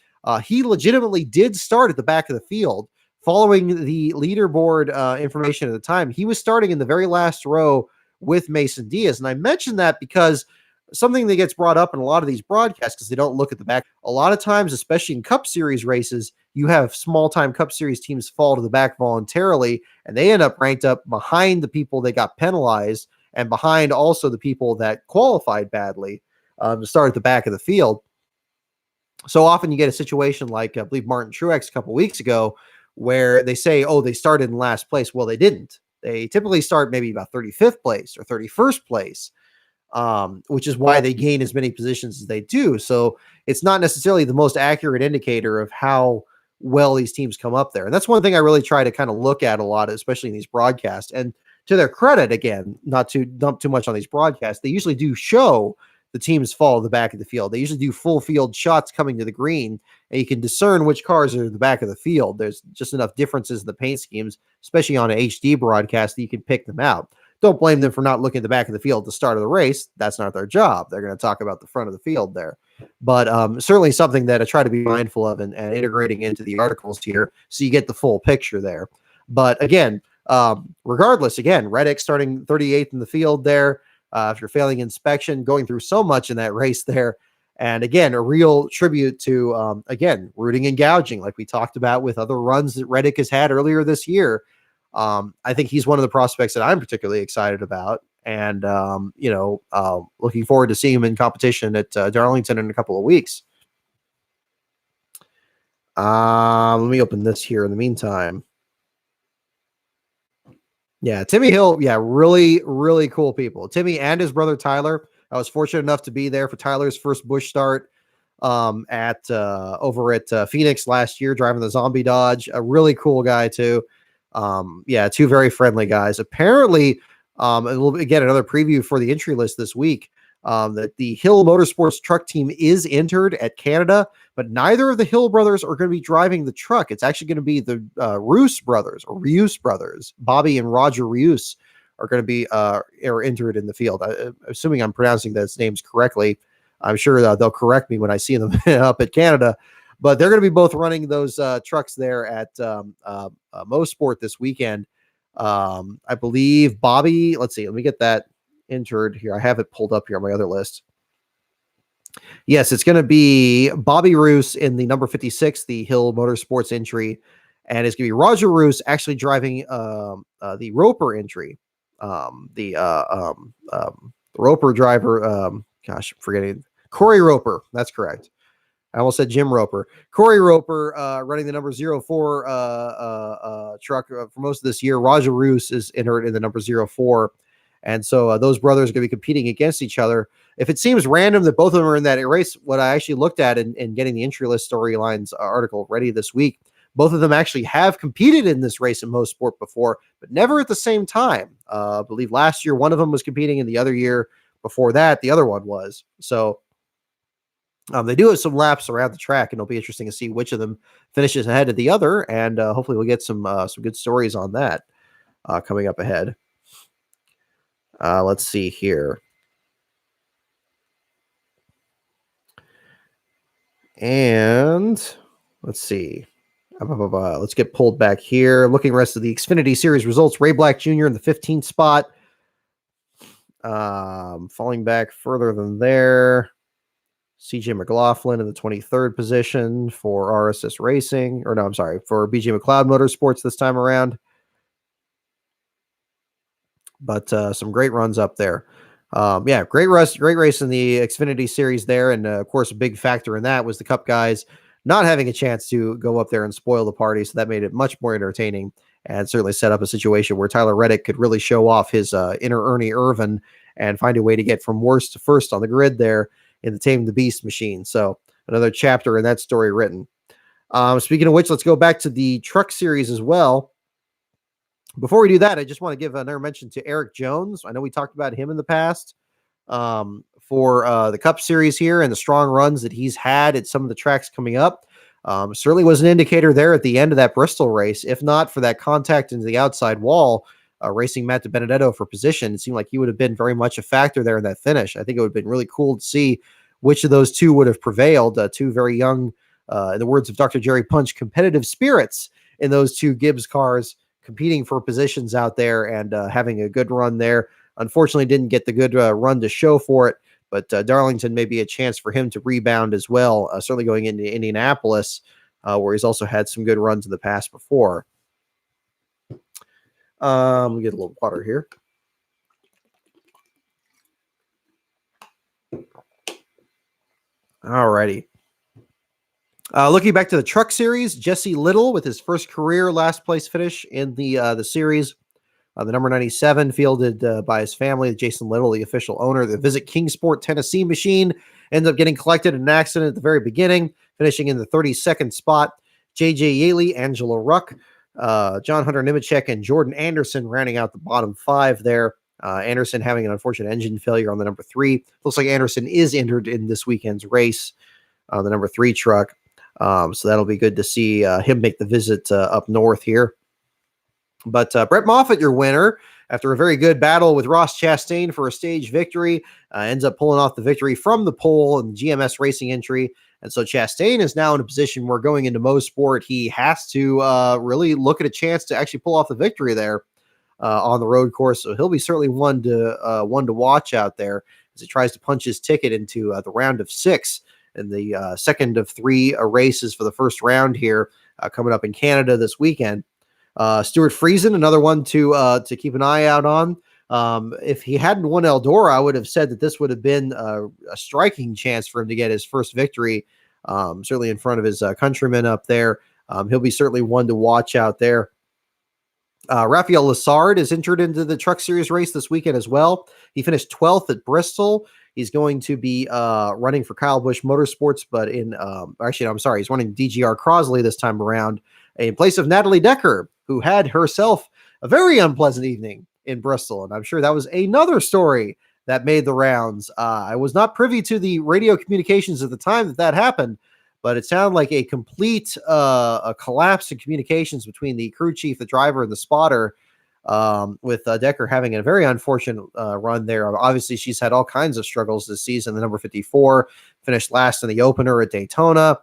He legitimately did start at the back of the field. Following the leaderboard information at the time, he was starting in the very last row with Mason Diaz. And I mentioned that because something that gets brought up in a lot of these broadcasts, because they don't look at the back. A lot of times, especially in Cup Series races, you have small-time Cup Series teams fall to the back voluntarily, and they end up ranked up behind the people that got penalized and behind also the people that qualified badly to start at the back of the field. So often you get a situation like, I believe, Martin Truex a couple weeks ago, where they say, oh, they started in last place. Well, they didn't. They typically start maybe about 35th place or 31st place, which is why they gain as many positions as they do. So it's not necessarily the most accurate indicator of how well these teams come up there. And that's one thing I really try to kind of look at a lot, especially in these broadcasts. And to their credit, again, not to dump too much on these broadcasts, they usually do show the teams fall to the back of the field. They usually do full field shots coming to the green, and you can discern which cars are in the back of the field. There's just enough differences in the paint schemes, especially on an HD broadcast, that you can pick them out. Don't blame them for not looking at the back of the field at the start of the race. That's not their job. They're going to talk about the front of the field there. But certainly something that I try to be mindful of and integrating into the articles here so you get the full picture there. But again, regardless, again, Reddick starting 38th in the field there after failing inspection, going through so much in that race there. And again, a real tribute to, again, rooting and gouging, like we talked about with other runs that Reddick has had earlier this year. I think he's one of the prospects that I'm particularly excited about. And, looking forward to seeing him in competition at Darlington in a couple of weeks. Let me open this here in the meantime. Yeah, Timmy Hill. Yeah, really, really cool people. Timmy and his brother Tyler. I was fortunate enough to be there for Tyler's first Busch start over at Phoenix last year, driving the Zombie Dodge. A really cool guy too. Two very friendly guys. Apparently, again, another preview for the entry list this week. That the Hill Motorsports truck team is entered at Canada, but neither of the Hill brothers are going to be driving the truck. It's actually going to be the Roos brothers, or Rius brothers. Bobby and Roger Rius are going to be are entered in the field. Assuming I'm pronouncing those names correctly. I'm sure they'll correct me when I see them up at Canada. But they're going to be both running those trucks there at Mosport this weekend. I believe Bobby, let's see, let me get that entered here. I have it pulled up here on my other list. Yes, it's going to be Bobby Roos in the number 56, the Hill Motorsports entry. And it's going to be Roger Roos actually driving the Roper entry. The Roper driver, I'm forgetting. Corey Roper, that's correct. I almost said Jim Roper. Corey Roper running the number 04 truck for most of this year. Roger Roos is entered in the number 04. And so those brothers are going to be competing against each other. If it seems random that both of them are in that race, what I actually looked at in getting the entry list storylines article ready this week, both of them actually have competed in this race in Mosport before, but never at the same time. I believe last year one of them was competing, and the other year before that, the other one was. So they do have some laps around the track, and it'll be interesting to see which of them finishes ahead of the other, and hopefully we'll get some good stories on that coming up ahead. Let's see here. And let's see. Let's get pulled back here. Looking rest of the Xfinity Series results. Ray Black Jr. in the 15th spot. Falling back further than there. CJ McLaughlin in the 23rd position for RSS Racing. For BJ McLeod Motorsports this time around. But some great runs up there. Great race in the Xfinity Series there. And, of course, a big factor in that was the Cup guys not having a chance to go up there and spoil the party. So that made it much more entertaining and certainly set up a situation where Tyler Reddick could really show off his inner Ernie Irvan and find a way to get from worst to first on the grid there in the Tame the Beast machine. So another chapter in that story written. Speaking of which, let's go back to the truck series as well. Before we do that, I just want to give another mention to Eric Jones. I know we talked about him in the past for the Cup Series here and the strong runs that he's had at some of the tracks coming up. Certainly was an indicator there at the end of that Bristol race. If not for that contact into the outside wall, racing Matt DiBenedetto for position, it seemed like he would have been very much a factor there in that finish. I think it would have been really cool to see which of those two would have prevailed. Two very young, in the words of Dr. Jerry Punch, competitive spirits in those two Gibbs cars competing for positions out there and having a good run there. Unfortunately, didn't get the good run to show for it, but Darlington may be a chance for him to rebound as well, certainly going into Indianapolis, where he's also had some good runs in the past before. Let me get a little water here. Alrighty. Looking back to the truck series, Jesse Little with his first career last place finish in the series. The number 97 fielded by his family, Jason Little, the official owner of the Visit Kingsport, Tennessee machine, ends up getting collected in an accident at the very beginning, finishing in the 32nd spot. J.J. Yaley, Angela Ruck, John Hunter Nemechek, and Jordan Anderson rounding out the bottom five there. Anderson having an unfortunate engine failure on the number 3. Looks like Anderson is injured in this weekend's race on the number 3 truck. So that'll be good to see him make the visit up north here. But Brett Moffitt, your winner, after a very good battle with Ross Chastain for a stage victory, ends up pulling off the victory from the pole in the GMS Racing entry. And so Chastain is now in a position where going into Mosport, he has to really look at a chance to actually pull off the victory there on the road course. So he'll be certainly one to watch out there as he tries to punch his ticket into the round of 6 and the second of 3 races for the first round here coming up in Canada this weekend. Stuart Friesen, another one to keep an eye out on. If he hadn't won Eldora, I would have said that this would have been a striking chance for him to get his first victory, certainly in front of his countrymen up there. He'll be certainly one to watch out there. Raphael Lessard is entered into the Truck Series race this weekend as well. He finished 12th at Bristol. He's going to be running for Kyle Busch Motorsports, but he's running DGR Crosley this time around in place of Natalie Decker, who had herself a very unpleasant evening in Bristol. And I'm sure that was another story that made the rounds. I was not privy to the radio communications at the time that happened, but it sounded like a complete a collapse in communications between the crew chief, the driver, and the spotter, with Decker having a very unfortunate run there. Obviously, she's had all kinds of struggles this season. The number 54 finished last in the opener at Daytona,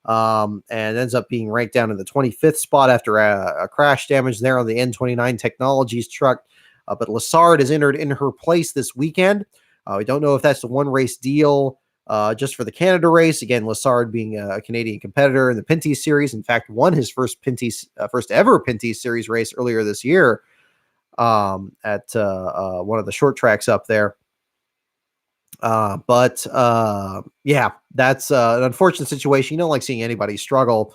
and ends up being ranked down in the 25th spot after a crash damage there on the N29 Technologies truck. But Lessard is entered in her place this weekend. We don't know if that's the one race deal just for the Canada race. Again, Lessard being a Canadian competitor in the Pinty Series. In fact, won his first ever Pinty Series race earlier this year at one of the short tracks up there. But that's an unfortunate situation. You don't like seeing anybody struggle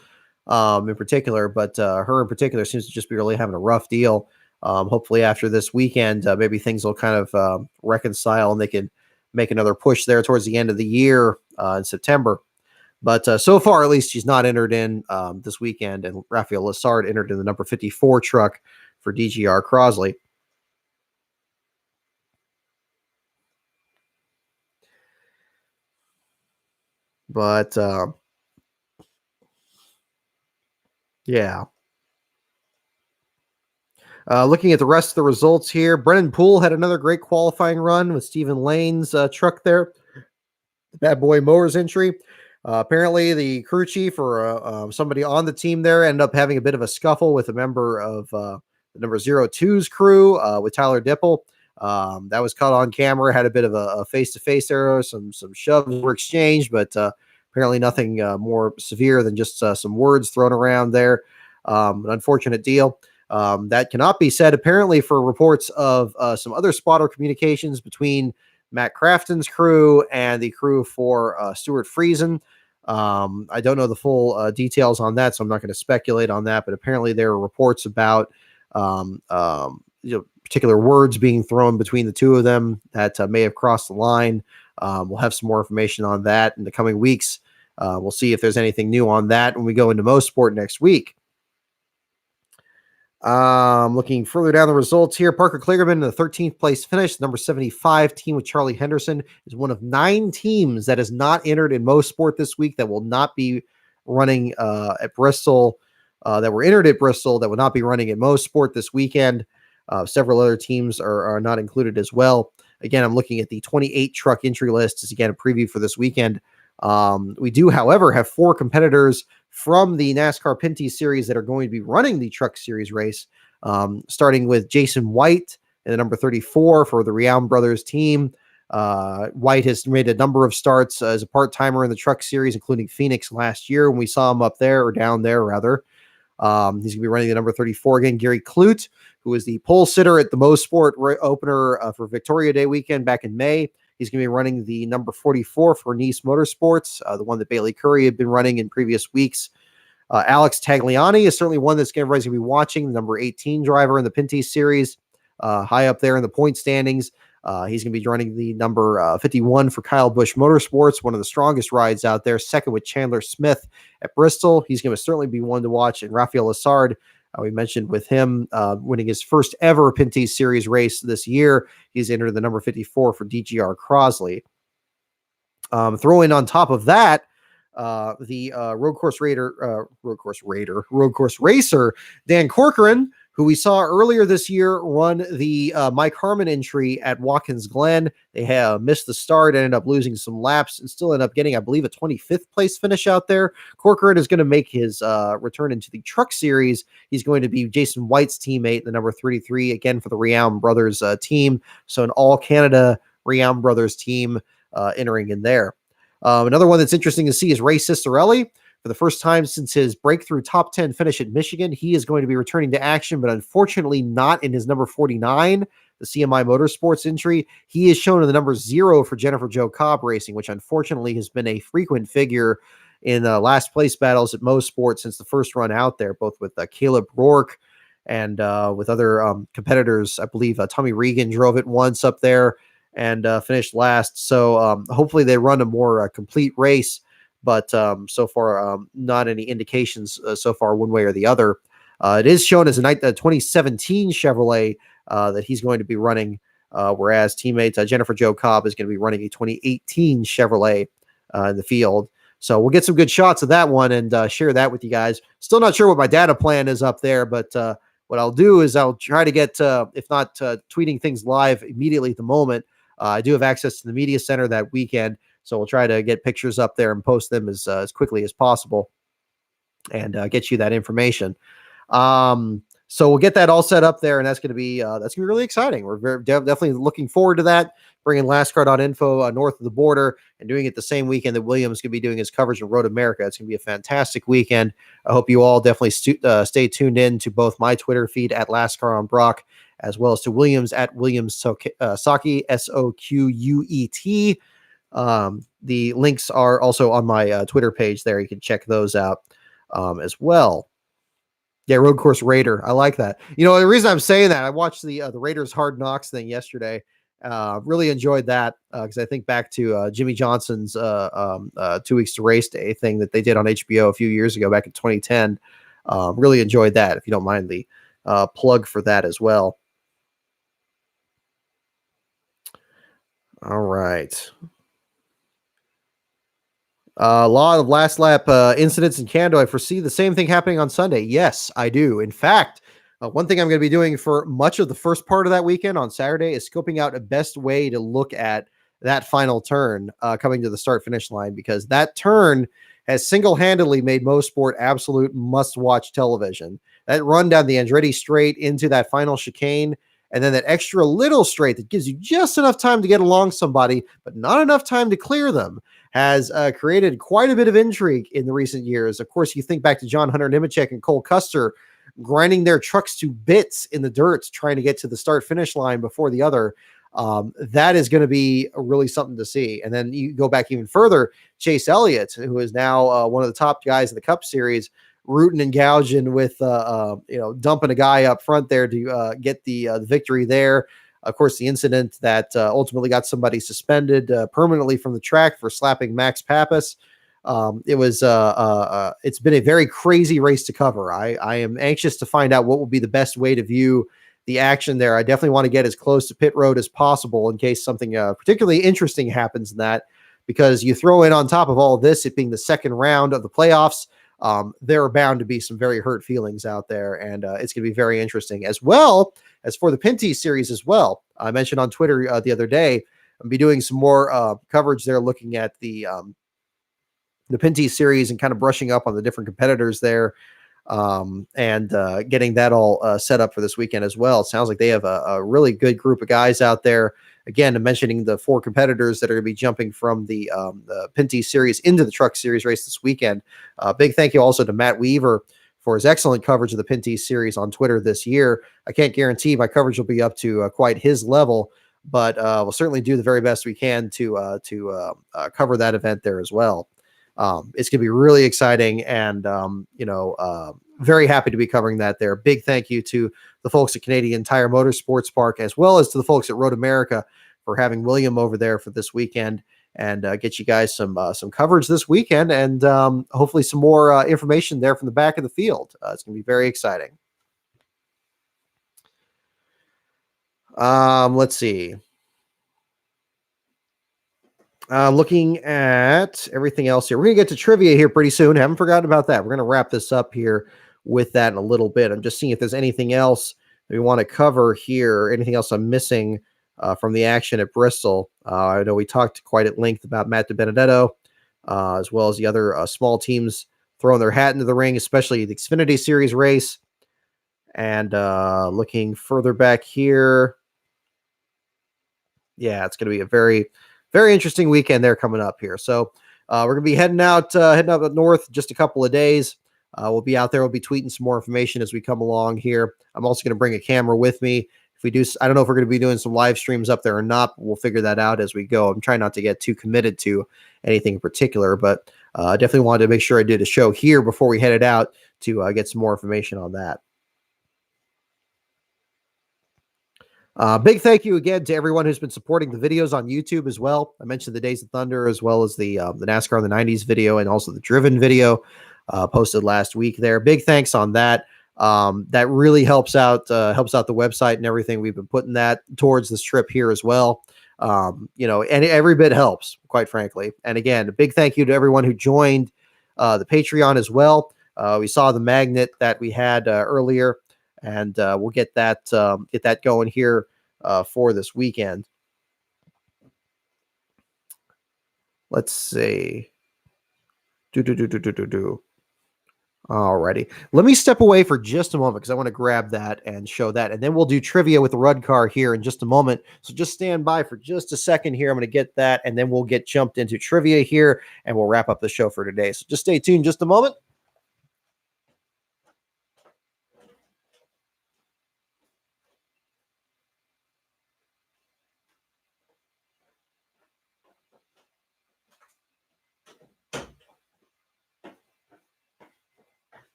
in particular, but her in particular seems to just be really having a rough deal. Hopefully after this weekend, maybe things will kind of reconcile and they can make another push there towards the end of the year in September. But so far, at least, she's not entered in this weekend, and Raphael Lessard entered in the number 54 truck for DGR Crosley. But yeah. Looking at the rest of the results here, Brennan Poole had another great qualifying run with Stephen Lane's truck there. The Bad Boy Mowers entry. Apparently, the crew chief or somebody on the team there ended up having a bit of a scuffle with a member of the number 02's crew with Tyler Dipple. That was caught on camera, had a bit of a face-to-face there. Some shoves were exchanged, but apparently nothing more severe than just some words thrown around there. An unfortunate deal. That cannot be said, apparently, for reports of some other spotter communications between Matt Crafton's crew and the crew for Stuart Friesen. I don't know the full details on that, so I'm not going to speculate on that. But apparently, there are reports about particular words being thrown between the two of them that may have crossed the line. We'll have some more information on that in the coming weeks. We'll see if there's anything new on that when we go into Most Sport next week. Looking further down the results here, Parker Kligerman in the 13th place finish, number 75 team with Charlie Henderson, is one of 9 teams that is not entered in Most Sport this week that will not be running at Bristol, that were entered at Bristol that will not be running at Most Sport this weekend. Several other teams are not included as well. Again, I'm looking at the 28 truck entry list as again a preview for this weekend. We do, however, have 4 competitors from the NASCAR Pinty Series that are going to be running the Truck Series race, starting with Jason White in the number 34 for the Riam Brothers team. White has made a number of starts as a part-timer in the Truck Series, including Phoenix last year when we saw him up there, or down there, rather. He's going to be running the number 34 again. Gary Clute, who is the pole sitter at the Most Sport opener for Victoria Day weekend back in May. He's going to be running the number 44 for Nice Motorsports, the one that Bailey Curry had been running in previous weeks. Alex Tagliani is certainly one that everybody's going to be watching, the number 18 driver in the Pinty Series, high up there in the point standings. He's going to be running the number 51 for Kyle Busch Motorsports, one of the strongest rides out there, second with Chandler Smith at Bristol. He's going to certainly be one to watch. And Rafael Lessard, we mentioned with him winning his first ever Pinty Series race this year. He's entered the number 54 for DGR Crosley. Throw in on top of that, the road course racer, Dan Corcoran, who we saw earlier this year run the Mike Harmon entry at Watkins Glen. They have missed the start, ended up losing some laps, and still ended up getting, I believe, a 25th place finish out there. Corcoran is going to make his return into the Truck Series. He's going to be Jason White's teammate, the number 33, again for the Riam Brothers team. So an all-Canada Riam Brothers team entering in there. Another one that's interesting to see is Ray Cicerelli. For the first time since his breakthrough top 10 finish at Michigan, he is going to be returning to action, but unfortunately not in his number 49, the CMI Motorsports entry. He is shown in the number 0 for Jennifer Jo Cobb Racing, which unfortunately has been a frequent figure in last place battles at Most Sports since the first run out there, both with Caleb Rourke and with other competitors. I believe Tommy Regan drove it once up there and finished last. So hopefully they run a more complete race. But so far, not any indications so far one way or the other. It is shown as a 2017 Chevrolet that he's going to be running, whereas teammate Jennifer Jo Cobb is going to be running a 2018 Chevrolet in the field. So we'll get some good shots of that one and share that with you guys. Still not sure what my data plan is up there, but what I'll do is I'll try to get, if not tweeting things live immediately at the moment, I do have access to the media center that weekend. So we'll try to get pictures up there and post them as quickly as possible and get you that information. So we'll get that all set up there, and that's going to be really exciting. We're definitely looking forward to that, bringing LASTCAR.info north of the border and doing it the same weekend that Williams is going to be doing his coverage of Road America. It's going to be a fantastic weekend. I hope you all definitely stay tuned in to both my Twitter feed at LASTCAR on Brock, as well as to Williams at Williams Soquet, Soquet. The links are also on my Twitter page there. You can check those out as well. Yeah, Road Course Raider. I like that. You know, the reason I'm saying that, I watched the Raiders Hard Knocks thing yesterday. Really enjoyed that because I think back to Jimmy Johnson's 2 Weeks to Race Day thing that they did on HBO a few years ago back in 2010. Really enjoyed that, if you don't mind the plug for that as well. All right. A lot of last lap incidents in Canada. I foresee the same thing happening on Sunday. Yes, I do. In fact, one thing I'm going to be doing for much of the first part of that weekend on Saturday is scoping out a best way to look at that final turn coming to the start-finish line, because that turn has single-handedly made Most Sport absolute must-watch television. That run down the Andretti straight into that final chicane, and then that extra little straight that gives you just enough time to get along somebody, but not enough time to clear them, has created quite a bit of intrigue in the recent years. Of course, you think back to John Hunter Nemechek and Cole Custer grinding their trucks to bits in the dirt, trying to get to the start-finish line before the other. That is going to be really something to see. And then you go back even further, Chase Elliott, who is now one of the top guys in the Cup Series, rooting and gouging with, dumping a guy up front there to get the victory there. Of course, the incident that ultimately got somebody suspended permanently from the track for slapping Max Pappas. It's been a very crazy race to cover. I am anxious to find out what will be the best way to view the action there. I definitely want to get as close to pit road as possible in case something particularly interesting happens in that, because you throw in on top of all of this, it being the second round of the playoffs, there are bound to be some very hurt feelings out there, and it's going to be very interesting. As well as for the Pinty series as well, I mentioned on Twitter the other day, I'll be doing some more coverage there, looking at the Pinty series and kind of brushing up on the different competitors there, and getting that all set up for this weekend as well. It sounds like they have a really good group of guys out there. Again, mentioning the 4 competitors that are going to be jumping from the Pinty series into the Truck Series race this weekend. Big thank you also to Matt Weaver for his excellent coverage of the Pinty series on Twitter this year. I can't guarantee my coverage will be up to quite his level, but we'll certainly do the very best we can to cover that event there as well. It's going to be really exciting, and very happy to be covering that there. Big thank you to the folks at Canadian Tire Motorsports Park, as well as to the folks at Road America for having William over there for this weekend, and get you guys some coverage this weekend, and hopefully some more information there from the back of the field. It's going to be very exciting. Let's see. Looking at everything else here, we're going to get to trivia here pretty soon. Haven't forgotten about that. We're going to wrap this up here with that in a little bit. I'm just seeing if there's anything else that we want to cover here, anything else I'm missing from the action at Bristol. I know we talked quite at length about Matt DiBenedetto, as well as the other small teams throwing their hat into the ring, especially the Xfinity Series race. And looking further back here, yeah, it's going to be a very, very interesting weekend there coming up here. So we're going to be heading up north just a couple of days. We'll be out there. We'll be tweeting some more information as we come along here. I'm also going to bring a camera with me. If we do, I don't know if we're going to be doing some live streams up there or not, but we'll figure that out as we go. I'm trying not to get too committed to anything in particular, but I definitely wanted to make sure I did a show here before we headed out to get some more information on that. Big thank you again to everyone who's been supporting the videos on YouTube as well. I mentioned the Days of Thunder, as well as the NASCAR in the 90s video, and also the Driven video posted last week there. Big thanks on that. That really helps out the website and everything. We've been putting that towards this trip here as well. And every bit helps, quite frankly. And again, a big thank you to everyone who joined the Patreon as well. We saw the magnet that we had earlier, and we'll get that going here for this weekend. Let's see. Alrighty. Let me step away for just a moment because I want to grab that and show that, and then we'll do trivia with the Rudd car here in just a moment. So just stand by for just a second here. I'm going to get that, and then we'll get jumped into trivia here, and we'll wrap up the show for today. So just stay tuned just a moment.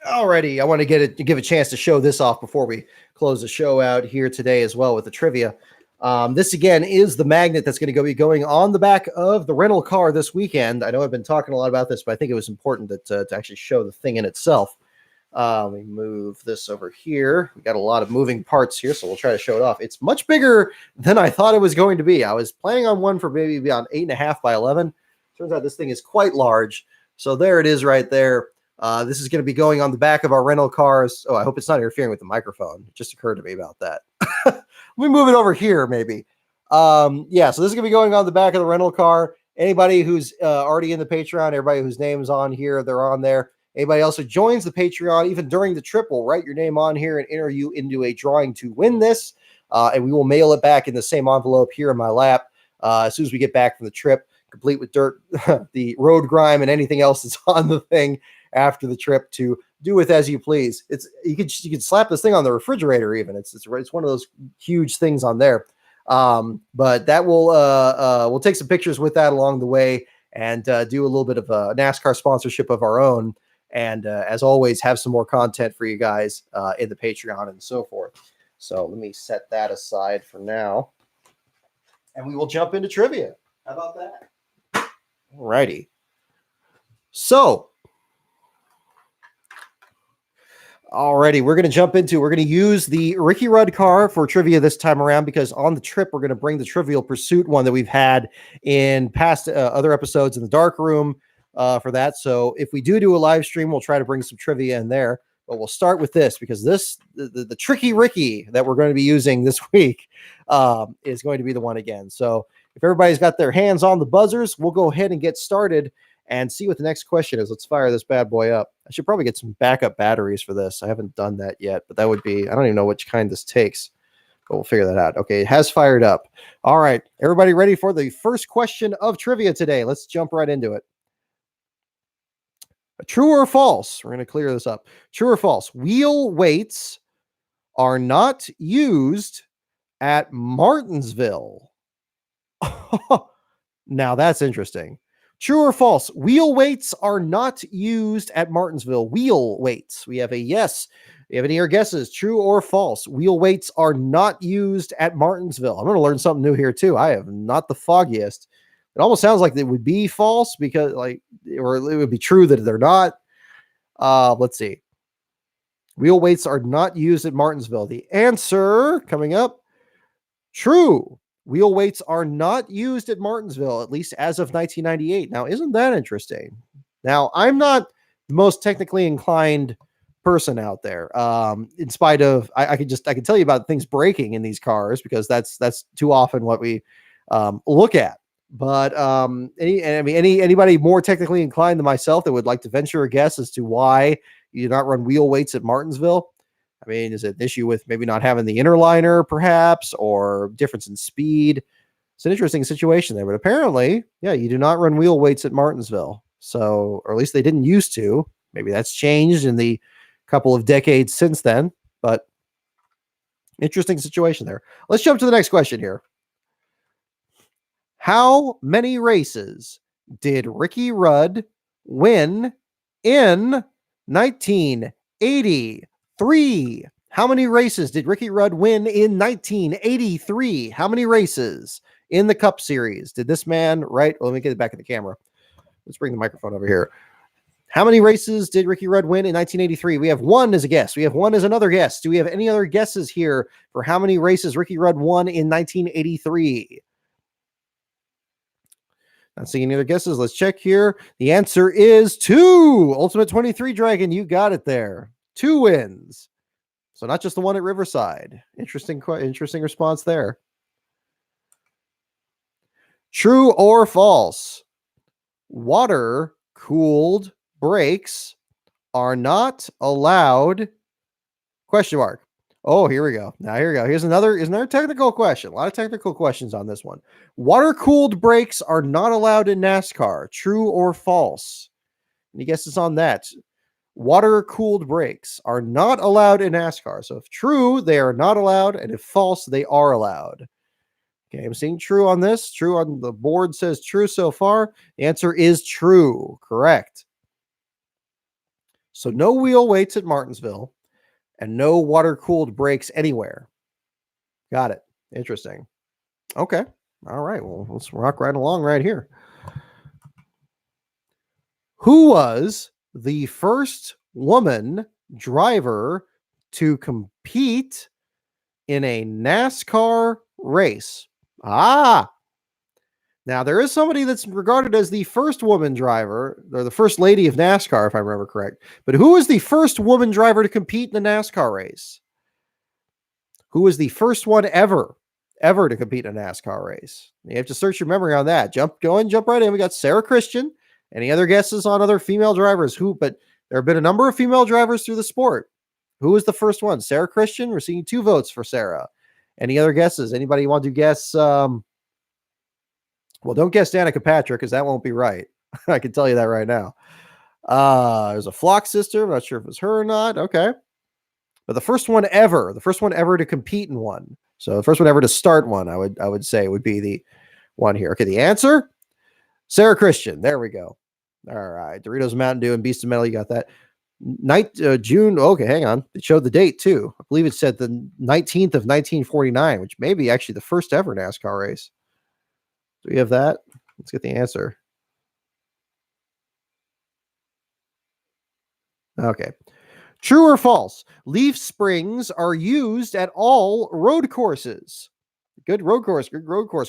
Alrighty, I want to give a chance to show this off before we close the show out here today as well with the trivia. This again is the magnet that's going to be going on the back of the rental car this weekend. I know I've been talking a lot about this, but I think it was important to actually show the thing in itself. Let me move this over here. We got a lot of moving parts here, so we'll try to show it off. It's much bigger than I thought it was going to be. I was planning on one for maybe about 8.5 by 11. Turns out this thing is quite large. So there it is right there. This is going to be going on the back of our rental cars. Oh, I hope it's not interfering with the microphone. It just occurred to me about that. Let me move it over here, maybe. So this is going to be going on the back of the rental car. Anybody who's already in the Patreon, everybody whose name's on here, they're on there. Anybody else who joins the Patreon, even during the trip, will write your name on here and enter you into a drawing to win this. And we will mail it back in the same envelope here in my lap as soon as we get back from the trip, complete with dirt, the road grime, and anything else that's on the thing after the trip to do with as you please. You could slap this thing on the refrigerator even. It's one of those huge things on there. But that we'll take some pictures with that along the way and do a little bit of a NASCAR sponsorship of our own. And as always, have some more content for you guys in the Patreon and so forth. So let me set that aside for now. And we will jump into trivia. How about that? Alrighty. So, alrighty, we're going to use the Ricky Rudd car for trivia this time around, because on the trip, we're going to bring the Trivial Pursuit one that we've had in past other episodes in the dark room for that. So if we do a live stream, we'll try to bring some trivia in there. But we'll start with this, because the Tricky Ricky that we're going to be using this week is going to be the one again. So if everybody's got their hands on the buzzers, we'll go ahead and get started and see what the next question is. Let's fire this bad boy up. I should probably get some backup batteries for this. I haven't done that yet, but that would be, I don't even know which kind this takes, but we'll figure that out. Okay, it has fired up. All right, everybody ready for the first question of trivia today? Let's jump right into it. True or false? We're going to clear this up. True or false? Wheel weights are not used at Martinsville. Now that's interesting. True or false? Wheel weights are not used at Martinsville. Wheel weights. We have a yes. You have any other guesses? True or false? Wheel weights are not used at Martinsville. I'm going to learn something new here too. I have not the foggiest. It almost sounds like it would be false, because or it would be true that they're not. Let's see. Wheel weights are not used at Martinsville. The answer coming up, true. Wheel weights are not used at Martinsville, at least as of 1998. Now, isn't that interesting? Now, I'm not the most technically inclined person out there. In spite of, I can tell you about things breaking in these cars, because that's too often what we look at. But anybody more technically inclined than myself that would like to venture a guess as to why you do not run wheel weights at Martinsville? I mean, is it an issue with maybe not having the inner liner, perhaps, or difference in speed? It's an interesting situation there, but apparently, yeah, you do not run wheel weights at Martinsville. So, or at least they didn't used to. Maybe that's changed in the couple of decades since then, but interesting situation there. Let's jump to the next question here. How many races did Ricky Rudd win in 1983? How many races did Ricky Rudd win in 1983? How many races in the Cup Series did this man, right? Well, let me get it back in the camera. Let's bring the microphone over here. How many races did Ricky Rudd win in 1983? We have one as a guess. We have one as another guess. Do we have any other guesses here for how many races Ricky Rudd won in 1983? Not seeing any other guesses. Let's check here. The answer is 2. Ultimate 23 Dragon, you got it there. 2 wins. So not just the one at Riverside. Interesting response there. True or false? Water-cooled brakes are not allowed. Question mark. Oh, here we go. Now here we go. Here's another technical question. A lot of technical questions on this one. Water-cooled brakes are not allowed in NASCAR. True or false? Any guesses on that? Water-cooled brakes are not allowed in NASCAR. So if true, they are not allowed, and if false, they are allowed. Okay, I'm seeing true on this. True on the board says true so far. The answer is true. Correct. So no wheel weights at Martinsville and no water-cooled brakes anywhere. Got it. Interesting. Okay. All right. Well, let's rock right along right here. Who was the first woman driver to compete in a NASCAR race? Now there is somebody that's regarded as the first woman driver, or the first lady of NASCAR, if I remember correct. But who was the first woman driver to compete in a NASCAR race? Who was the first one ever to compete in a NASCAR race? You have to search your memory on that. Jump right in. We got Sarah Christian. Any other guesses on other female drivers? But there have been a number of female drivers through the sport. Who was the first one? Sarah Christian. We're seeing 2 votes for Sarah. Any other guesses? Anybody want to guess? Well, don't guess Danica Patrick, because that won't be right. I can tell you that right now. There's a Flock sister. I'm not sure if it was her or not. Okay. But the first one ever to compete in one. So the first one ever to start one, I would say would be the one here. Okay, the answer, Sarah Christian. There we go. All right, Doritos Mountain Dew and Beast of Metal. You got that. June. Okay, hang on. It showed the date too. I believe it said the 19th of 1949, which may be actually the first ever NASCAR race. Do we have that? Let's get the answer. Okay. True or false? Leaf springs are used at all road courses. Good road course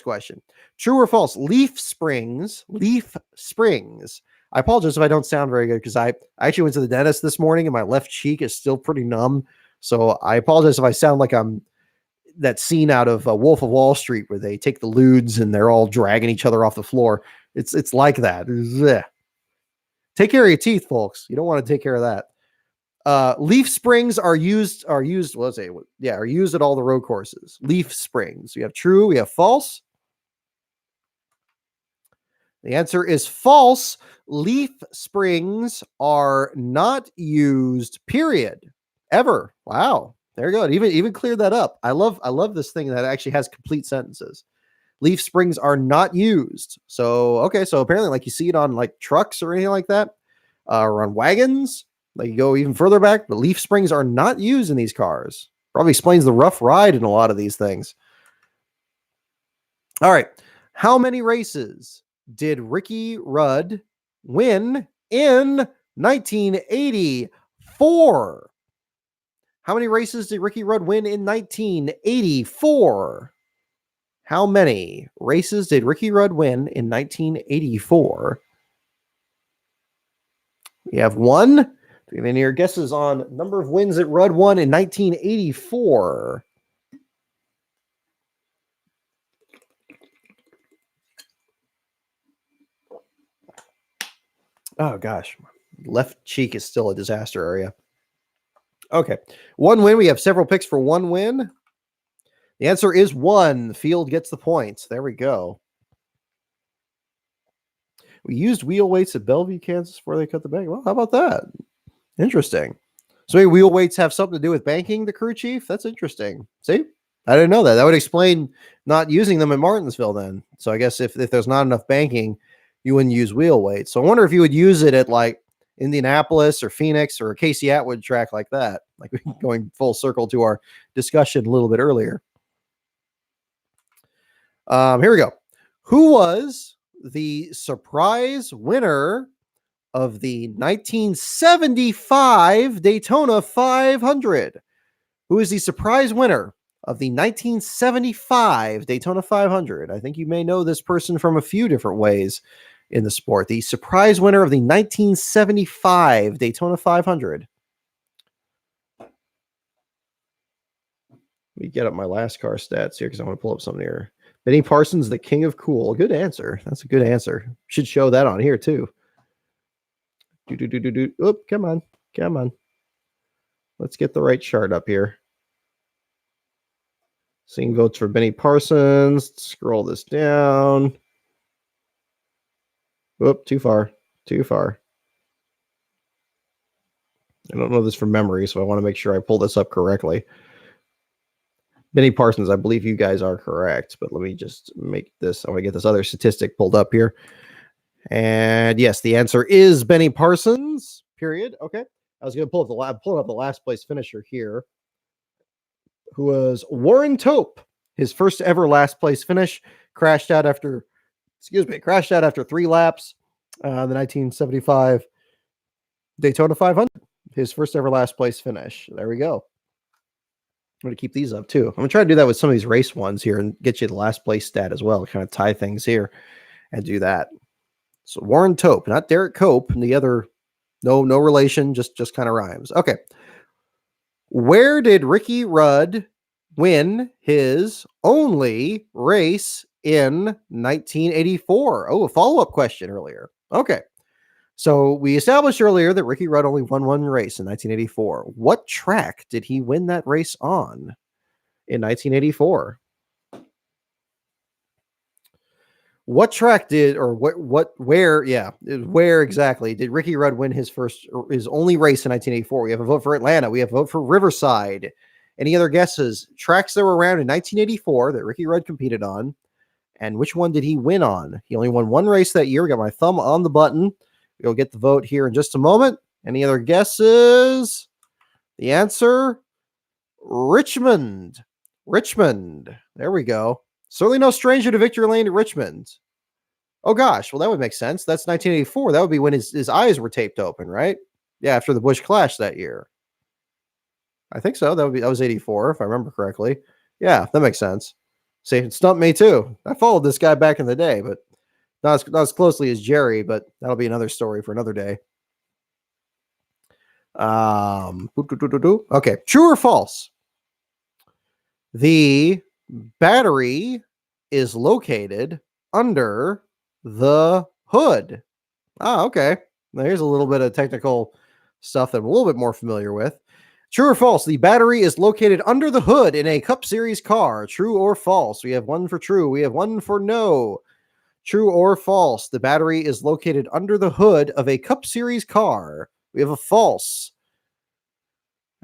question. True or false? Leaf springs. I apologize if I don't sound very good because I actually went to the dentist this morning and my left cheek is still pretty numb. So I apologize if I sound like I'm that scene out of Wolf of Wall Street where they take the lewds and they're all dragging each other off the floor. It's like that. Ugh. Take care of your teeth, folks. You don't want to take care of that. Leaf springs are used. Are used at all the road courses. Leaf springs. We have true. We have false. The answer is false. Leaf springs are not used. Period. Ever. Wow. There you go. It even cleared that up. I love this thing that actually has complete sentences. Leaf springs are not used. So okay. So apparently, like you see it on like trucks or anything like that, or on wagons. Like you go even further back, but leaf springs are not used in these cars. Probably explains the rough ride in a lot of these things. All right. How many races did Ricky Rudd win in 1984? How many races did Ricky Rudd win in 1984? How many races did Ricky Rudd win in 1984? We have one. Do you have any of your guesses on number of wins that Rudd won in 1984? Oh, gosh. Left cheek is still a disaster area. Okay. One win. We have several picks for one win. The answer is one. The field gets the points. There we go. We used wheel weights at Bellevue, Kansas before they cut the bank. Well, how about that? Interesting. So maybe wheel weights have something to do with banking the crew chief? That's interesting. See? I didn't know that. That would explain not using them in Martinsville then. So I guess if there's not enough banking, you wouldn't use wheel weights. So I wonder if you would use it at like Indianapolis or Phoenix or a Casey Atwood track like that. Like going full circle to our discussion a little bit earlier. Here we go. Who was the surprise winner of the 1975 Daytona 500? Who is the surprise winner of the 1975 Daytona 500? I think you may know this person from a few different ways in the sport. The surprise winner of the 1975 Daytona 500. Let me get up my LASTCAR stats here because I want to pull up something here. Benny Parsons, the king of cool. Good answer. That's a good answer. Should show that on here too. Oop, come on. Let's get the right chart up here. Seeing votes for Benny Parsons. Scroll this down. Oop, too far. I don't know this from memory, so I want to make sure I pull this up correctly. Benny Parsons, I believe you guys are correct, but let me just make this. I want to get this other statistic pulled up here. And yes, the answer is Benny Parsons, period. Okay. I was going to pull up the last place finisher here, who was Warren Tope. His first ever last place finish, crashed out after 3 laps. The 1975 Daytona 500, his first ever last place finish. There we go. I'm going to keep these up too. I'm going to try to do that with some of these race ones here and get you the last place stat as well. Kind of tie things here and do that. So Warren Tope, not Derek Cope, and the other, no relation, just kind of rhymes. Okay. Where did Ricky Rudd win his only race in 1984? Oh, a follow-up question earlier. Okay. So we established earlier that Ricky Rudd only won one race in 1984. What track did he win that race on in 1984? What track did, or where exactly did Ricky Rudd win his only race in 1984? We have a vote for Atlanta. We have a vote for Riverside. Any other guesses? Tracks that were around in 1984 that Ricky Rudd competed on, and which one did he win on? He only won one race that year. We got my thumb on the button. We'll get the vote here in just a moment. Any other guesses? The answer, Richmond. Richmond. There we go. Certainly no stranger to victory lane at Richmond. Oh gosh, well that would make sense. That's 1984. That would be when his eyes were taped open, right? Yeah, after the Bush clash that year. I think so. That was 84, if I remember correctly. Yeah, that makes sense. See, it stumped me too. I followed this guy back in the day, but not as closely as Jerry, but that'll be another story for another day. Okay, true or false? The battery is located under the hood. Okay. Now here's a little bit of technical stuff that I'm a little bit more familiar with. True or false? The battery is located under the hood in a Cup Series car. True or false? We have one for true. We have one for no. True or false? The battery is located under the hood of a Cup Series car. We have a false.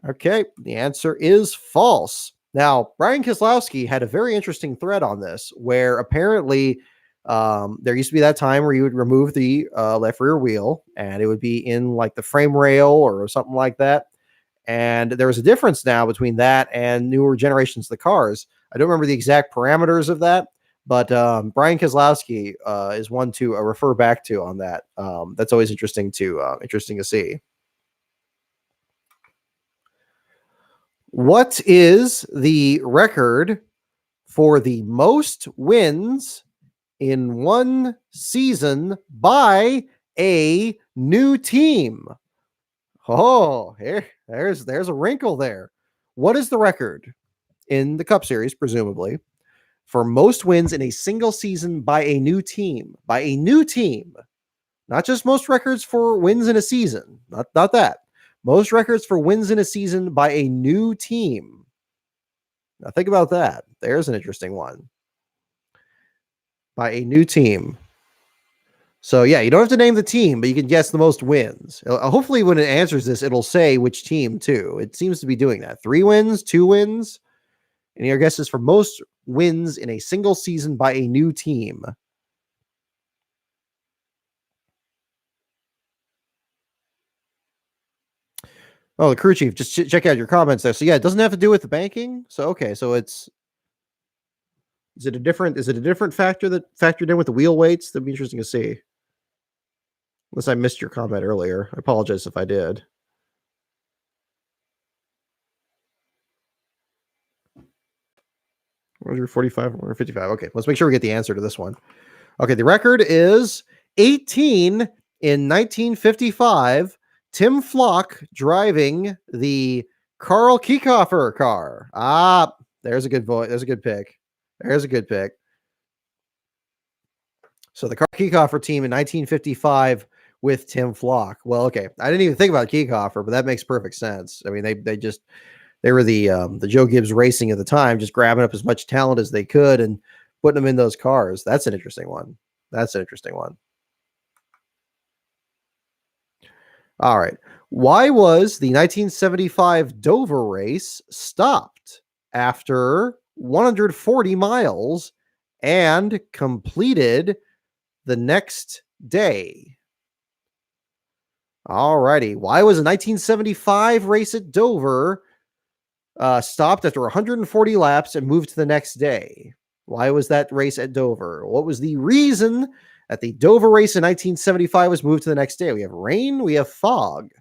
Okay. The answer is false. Now, Brian Keselowski had a very interesting thread on this, where apparently there used to be that time where you would remove the left rear wheel, and it would be in like the frame rail or something like that. And there was a difference now between that and newer generations of the cars. I don't remember the exact parameters of that, but Brian Keselowski is one to refer back to on that. That's always interesting to see. What is the record for the most wins in one season by a new team? Oh, there's a wrinkle there. What is the record in the Cup Series, presumably, for most wins in a single season by a new team? By a new team. Not just most records for wins in a season. Not that. Most records for wins in a season by a new team. Now think about that. There's an interesting one. By a new team. So yeah, you don't have to name the team, but you can guess the most wins. Hopefully when it answers this, it'll say which team too. It seems to be doing that. 3 wins, 2 wins. And your guess is for most wins in a single season by a new team. Oh, the crew chief, just check out your comments there. So yeah, it doesn't have to do with the banking. So okay, so is it a different factor that factored in with the wheel weights? That'd be interesting to see. Unless I missed your comment earlier. I apologize if I did. What was your 45 or 55? Okay, let's make sure we get the answer to this one. Okay, the record is 18 in 1955. Tim Flock driving the Carl Kiekhofer car. There's a good voice. There's a good pick. There's a good pick. So the Carl Kiekhofer team in 1955 with Tim Flock. Well, okay. I didn't even think about Kiekhofer, but that makes perfect sense. I mean, they were the Joe Gibbs Racing at the time, just grabbing up as much talent as they could and putting them in those cars. That's an interesting one. All right. Why was the 1975 Dover race stopped after 140 miles and completed the next day? All righty. Why was the 1975 race at Dover stopped after 140 laps and moved to the next day? Why was that race at Dover? What was the reason that the Dover race in 1975 was moved to the next day? We have rain, we have fog.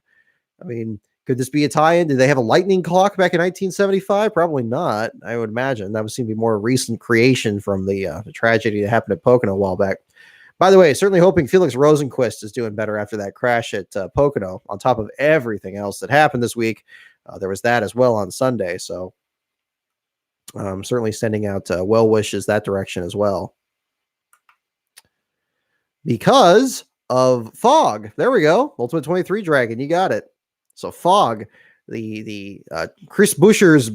I mean, could this be a tie-in? Did they have a lightning clock back in 1975? Probably not. I would imagine that would seem to be more a recent creation from the tragedy that happened at Pocono a while back. By the way, certainly hoping Felix Rosenquist is doing better after that crash at Pocono, on top of everything else that happened this week. There was that as well on Sunday. So certainly sending out well wishes that direction as well. Because of fog. There we go. Ultimate 23 Dragon. You got it. So fog, the Chris Buescher's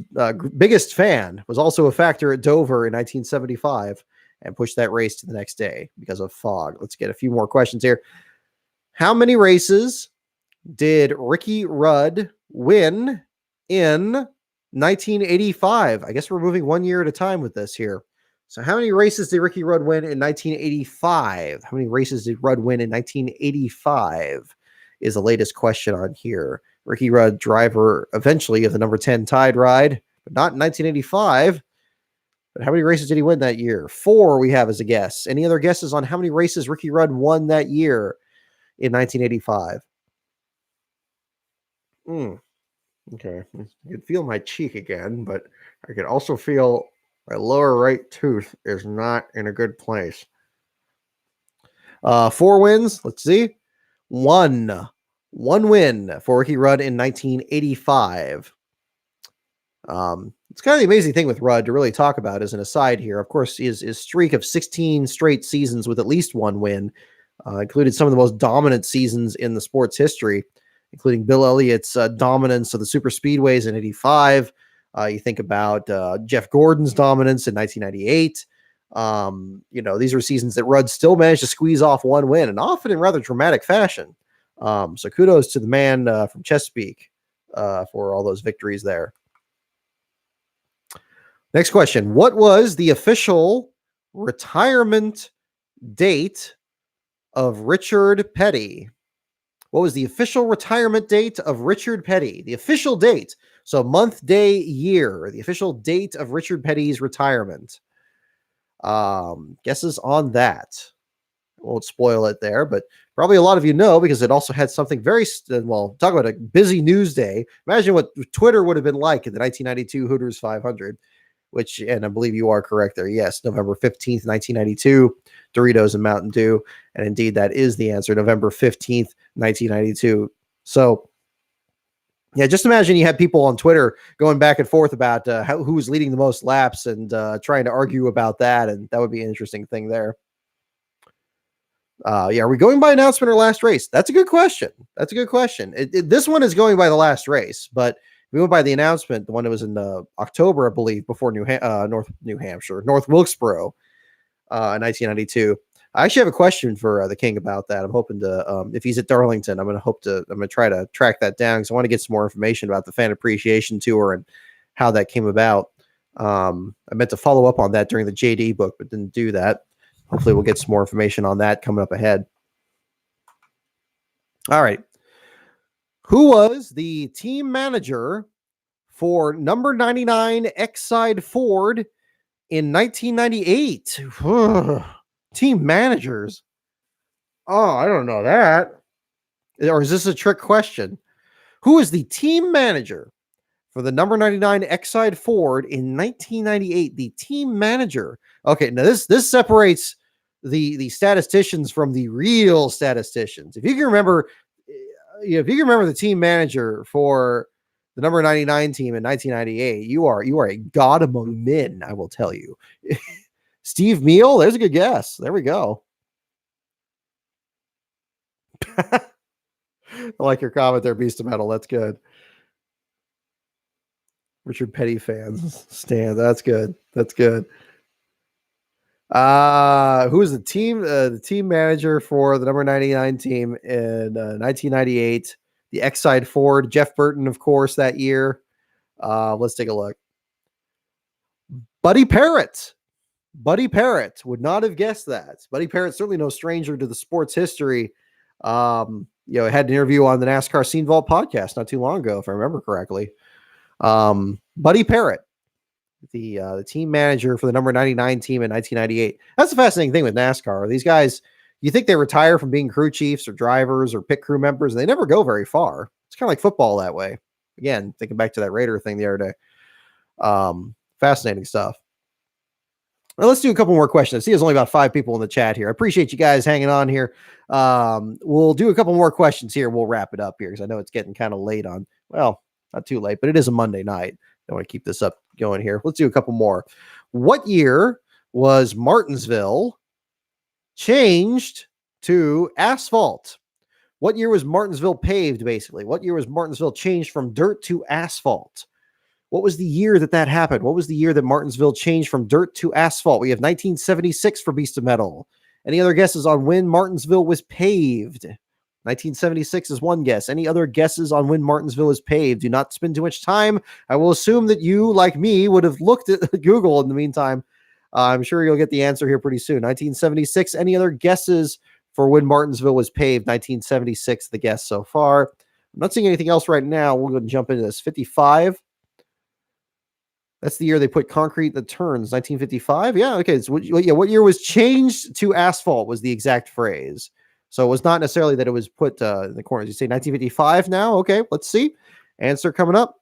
biggest fan, was also a factor at Dover in 1975. and push that race to the next day because of fog. Let's get a few more questions here. How many races did Ricky Rudd win in 1985? I guess we're moving 1 year at a time with this here. So how many races did Ricky Rudd win in 1985? How many races did Rudd win in 1985 is the latest question on here. Ricky Rudd, driver eventually of the number 10 Tide Ride, but not in 1985. But how many races did he win that year? 4 we have as a guess. Any other guesses on how many races Ricky Rudd won that year in 1985? Okay. I could feel my cheek again, but I could also feel my lower right tooth is not in a good place. 4 wins. Let's see. One win for Ricky Rudd in 1985. It's kind of the amazing thing with Rudd to really talk about as an aside here. Of course, his streak of 16 straight seasons with at least 1 win included some of the most dominant seasons in the sport's history, including Bill Elliott's dominance of the super speedways in 85. You think about Jeff Gordon's dominance in 1998. These were seasons that Rudd still managed to squeeze off 1 win, and often in rather dramatic fashion. So kudos to the man from Chesapeake for all those victories there. Next question. What was the official retirement date of Richard Petty? What was the official retirement date of Richard Petty? The official date. So month, day, year. The official date of Richard Petty's retirement. Guesses on that. I won't spoil it there, but probably a lot of you know because it also had something very, talk about a busy news day. Imagine what Twitter would have been like in the 1992 Hooters 500, which, and I believe you are correct there. Yes, November 15th, 1992, Doritos and Mountain Dew. And indeed, that is the answer, November 15th, 1992. So, yeah, just imagine you had people on Twitter going back and forth about who was leading the most laps and trying to argue about that. And that would be an interesting thing there. Are we going by announcement or last race? That's a good question. This one is going by the last race, but we went by the announcement, the one that was in October, I believe, before North Wilkesboro in 1992. I actually have a question for the King about that. I'm hoping to, if he's at Darlington, I'm going to try to track that down because I want to get some more information about the Fan Appreciation Tour and how that came about. I meant to follow up on that during the JD book, but didn't do that. Hopefully we'll get some more information on that coming up ahead. All right. Who was the team manager for number 99 Exide Ford in 1998? Team managers. Oh, I don't know that. Or is this a trick question? Who is the team manager for the number 99 Exide Ford in 1998? The team manager. Okay, now this separates the statisticians from the real statisticians. If you can remember the team manager for the number 99 team in 1998, you are a god among men, I will tell you. Steve Meal, there's a good guess. There we go. I like your comment there, Beast of Metal. That's good. Richard Petty fans. Stan, that's good. That's good. Who is the team manager for the number 99 team in 1998? The Exide Ford, Jeff Burton, of course, that year. Let's take a look. Buddy Parrott. Buddy Parrott would not have guessed that. Buddy Parrott, certainly no stranger to the sports history. Had an interview on the NASCAR Scene Vault podcast not too long ago, if I remember correctly. Buddy Parrott, the team manager for the number 99 team in 1998. That's the fascinating thing with NASCAR. These guys, you think they retire from being crew chiefs or drivers or pit crew members, and they never go very far. It's kind of like football that way. Again, thinking back to that Raider thing the other day. Fascinating stuff. Well, let's do a couple more questions. I see there's only about 5 people in the chat here. I appreciate you guys hanging on here. We'll do a couple more questions here. We'll wrap it up here because I know it's getting kind of late on, well, not too late, but it is a Monday night. I want to keep this up going here. Let's do a couple more. What year was Martinsville changed to asphalt? What year was Martinsville paved, basically? What year was Martinsville changed from dirt to asphalt? What was the year that happened? What was the year that Martinsville changed from dirt to asphalt? We have 1976 for Beast of Metal. Any other guesses on when Martinsville was paved? 1976 is one guess. Any other guesses on when Martinsville was paved? Do not spend too much time. I will assume that you, like me, would have looked at Google in the meantime. I'm sure you'll get the answer here pretty soon. 1976. Any other guesses for when Martinsville was paved? 1976, the guess so far. I'm not seeing anything else right now. We'll go ahead and jump into this. 55. That's the year they put concrete in the turns. 1955. Yeah. Okay. So what year was changed to asphalt was the exact phrase. So it was not necessarily that it was put in the corners. You say 1955 now. Okay. Let's see. Answer coming up.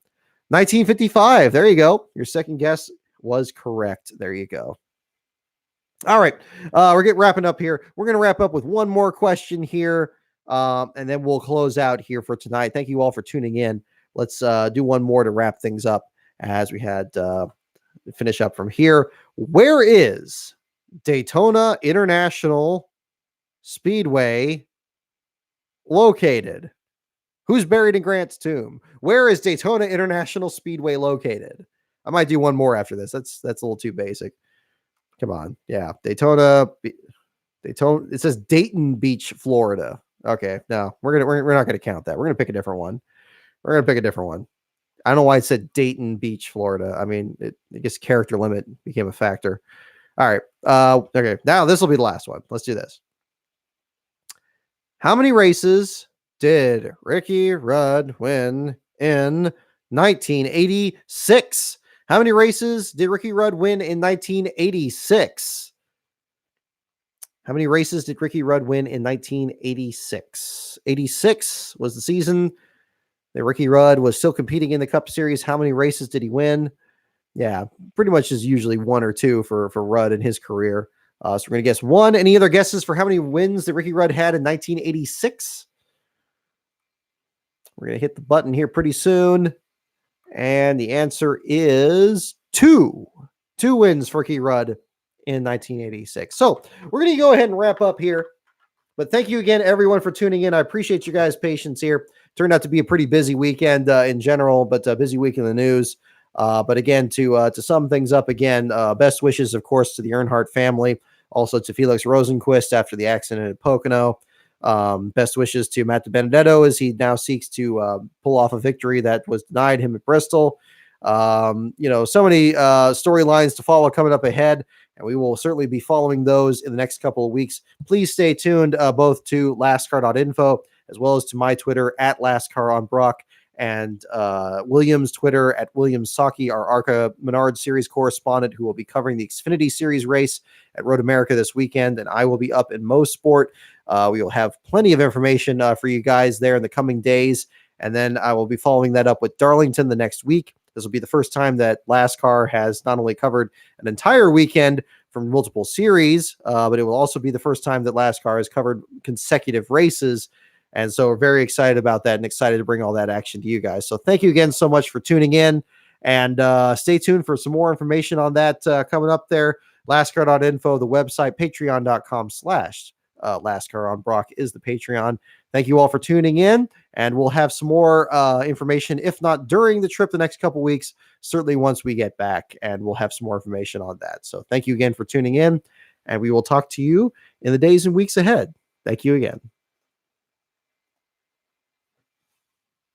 1955. There you go. Your second guess was correct. There you go. All right. We're wrapping up here. We're going to wrap up with one more question here. And then we'll close out here for tonight. Thank you all for tuning in. Let's do one more to wrap things up as we had finish up from here. Where is Daytona International Speedway located? Who's buried in Grant's tomb? Where is Daytona International Speedway located? I might do one more after this. That's a little too basic. Come on. Yeah. Daytona. It says Dayton Beach, Florida. Okay. No, we're not going to count that. We're going to pick a different one. I don't know why it said Dayton Beach, Florida. I mean, I guess character limit became a factor. All right. Okay. Now this will be the last one. Let's do this. How many races did Ricky Rudd win in 1986? How many races did Ricky Rudd win in 1986? How many races did Ricky Rudd win in 1986? 86 was the season that Ricky Rudd was still competing in the Cup Series. How many races did he win? Yeah, pretty much is usually one or two for Rudd in his career. So we're going to guess one. Any other guesses for how many wins that Ricky Rudd had in 1986? We're going to hit the button here pretty soon. And the answer is 2. 2 wins for Ricky Rudd in 1986. So we're going to go ahead and wrap up here. But thank you again, everyone, for tuning in. I appreciate you guys' patience here. Turned out to be a pretty busy weekend in general, but a busy week in the news. But again, to sum things up again, best wishes, of course, to the Earnhardt family. Also to Felix Rosenquist after the accident at Pocono. Best wishes to Matt DiBenedetto as he now seeks to pull off a victory that was denied him at Bristol. So many storylines to follow coming up ahead, and we will certainly be following those in the next couple of weeks. Please stay tuned both to LASTCAR.info as well as to my Twitter at LASTCAR and Williams' Twitter at Williams Saki, our ARCA Menard Series correspondent, who will be covering the Xfinity Series race at Road America this weekend, and I will be up in Mo Sport. We will have plenty of information for you guys there in the coming days, and then I will be following that up with Darlington the next week. This will be the first time that LASTCAR has not only covered an entire weekend from multiple series, but it will also be the first time that LASTCAR has covered consecutive races. And so we're very excited about that and excited to bring all that action to you guys. So thank you again so much for tuning in, and stay tuned for some more information on that coming up there. LASTCAR.info, the website, patreon.com/LASTCAR on Brock is the Patreon. Thank you all for tuning in, and we'll have some more information, if not during the trip the next couple weeks, certainly once we get back, and we'll have some more information on that. So thank you again for tuning in, and we will talk to you in the days and weeks ahead. Thank you again.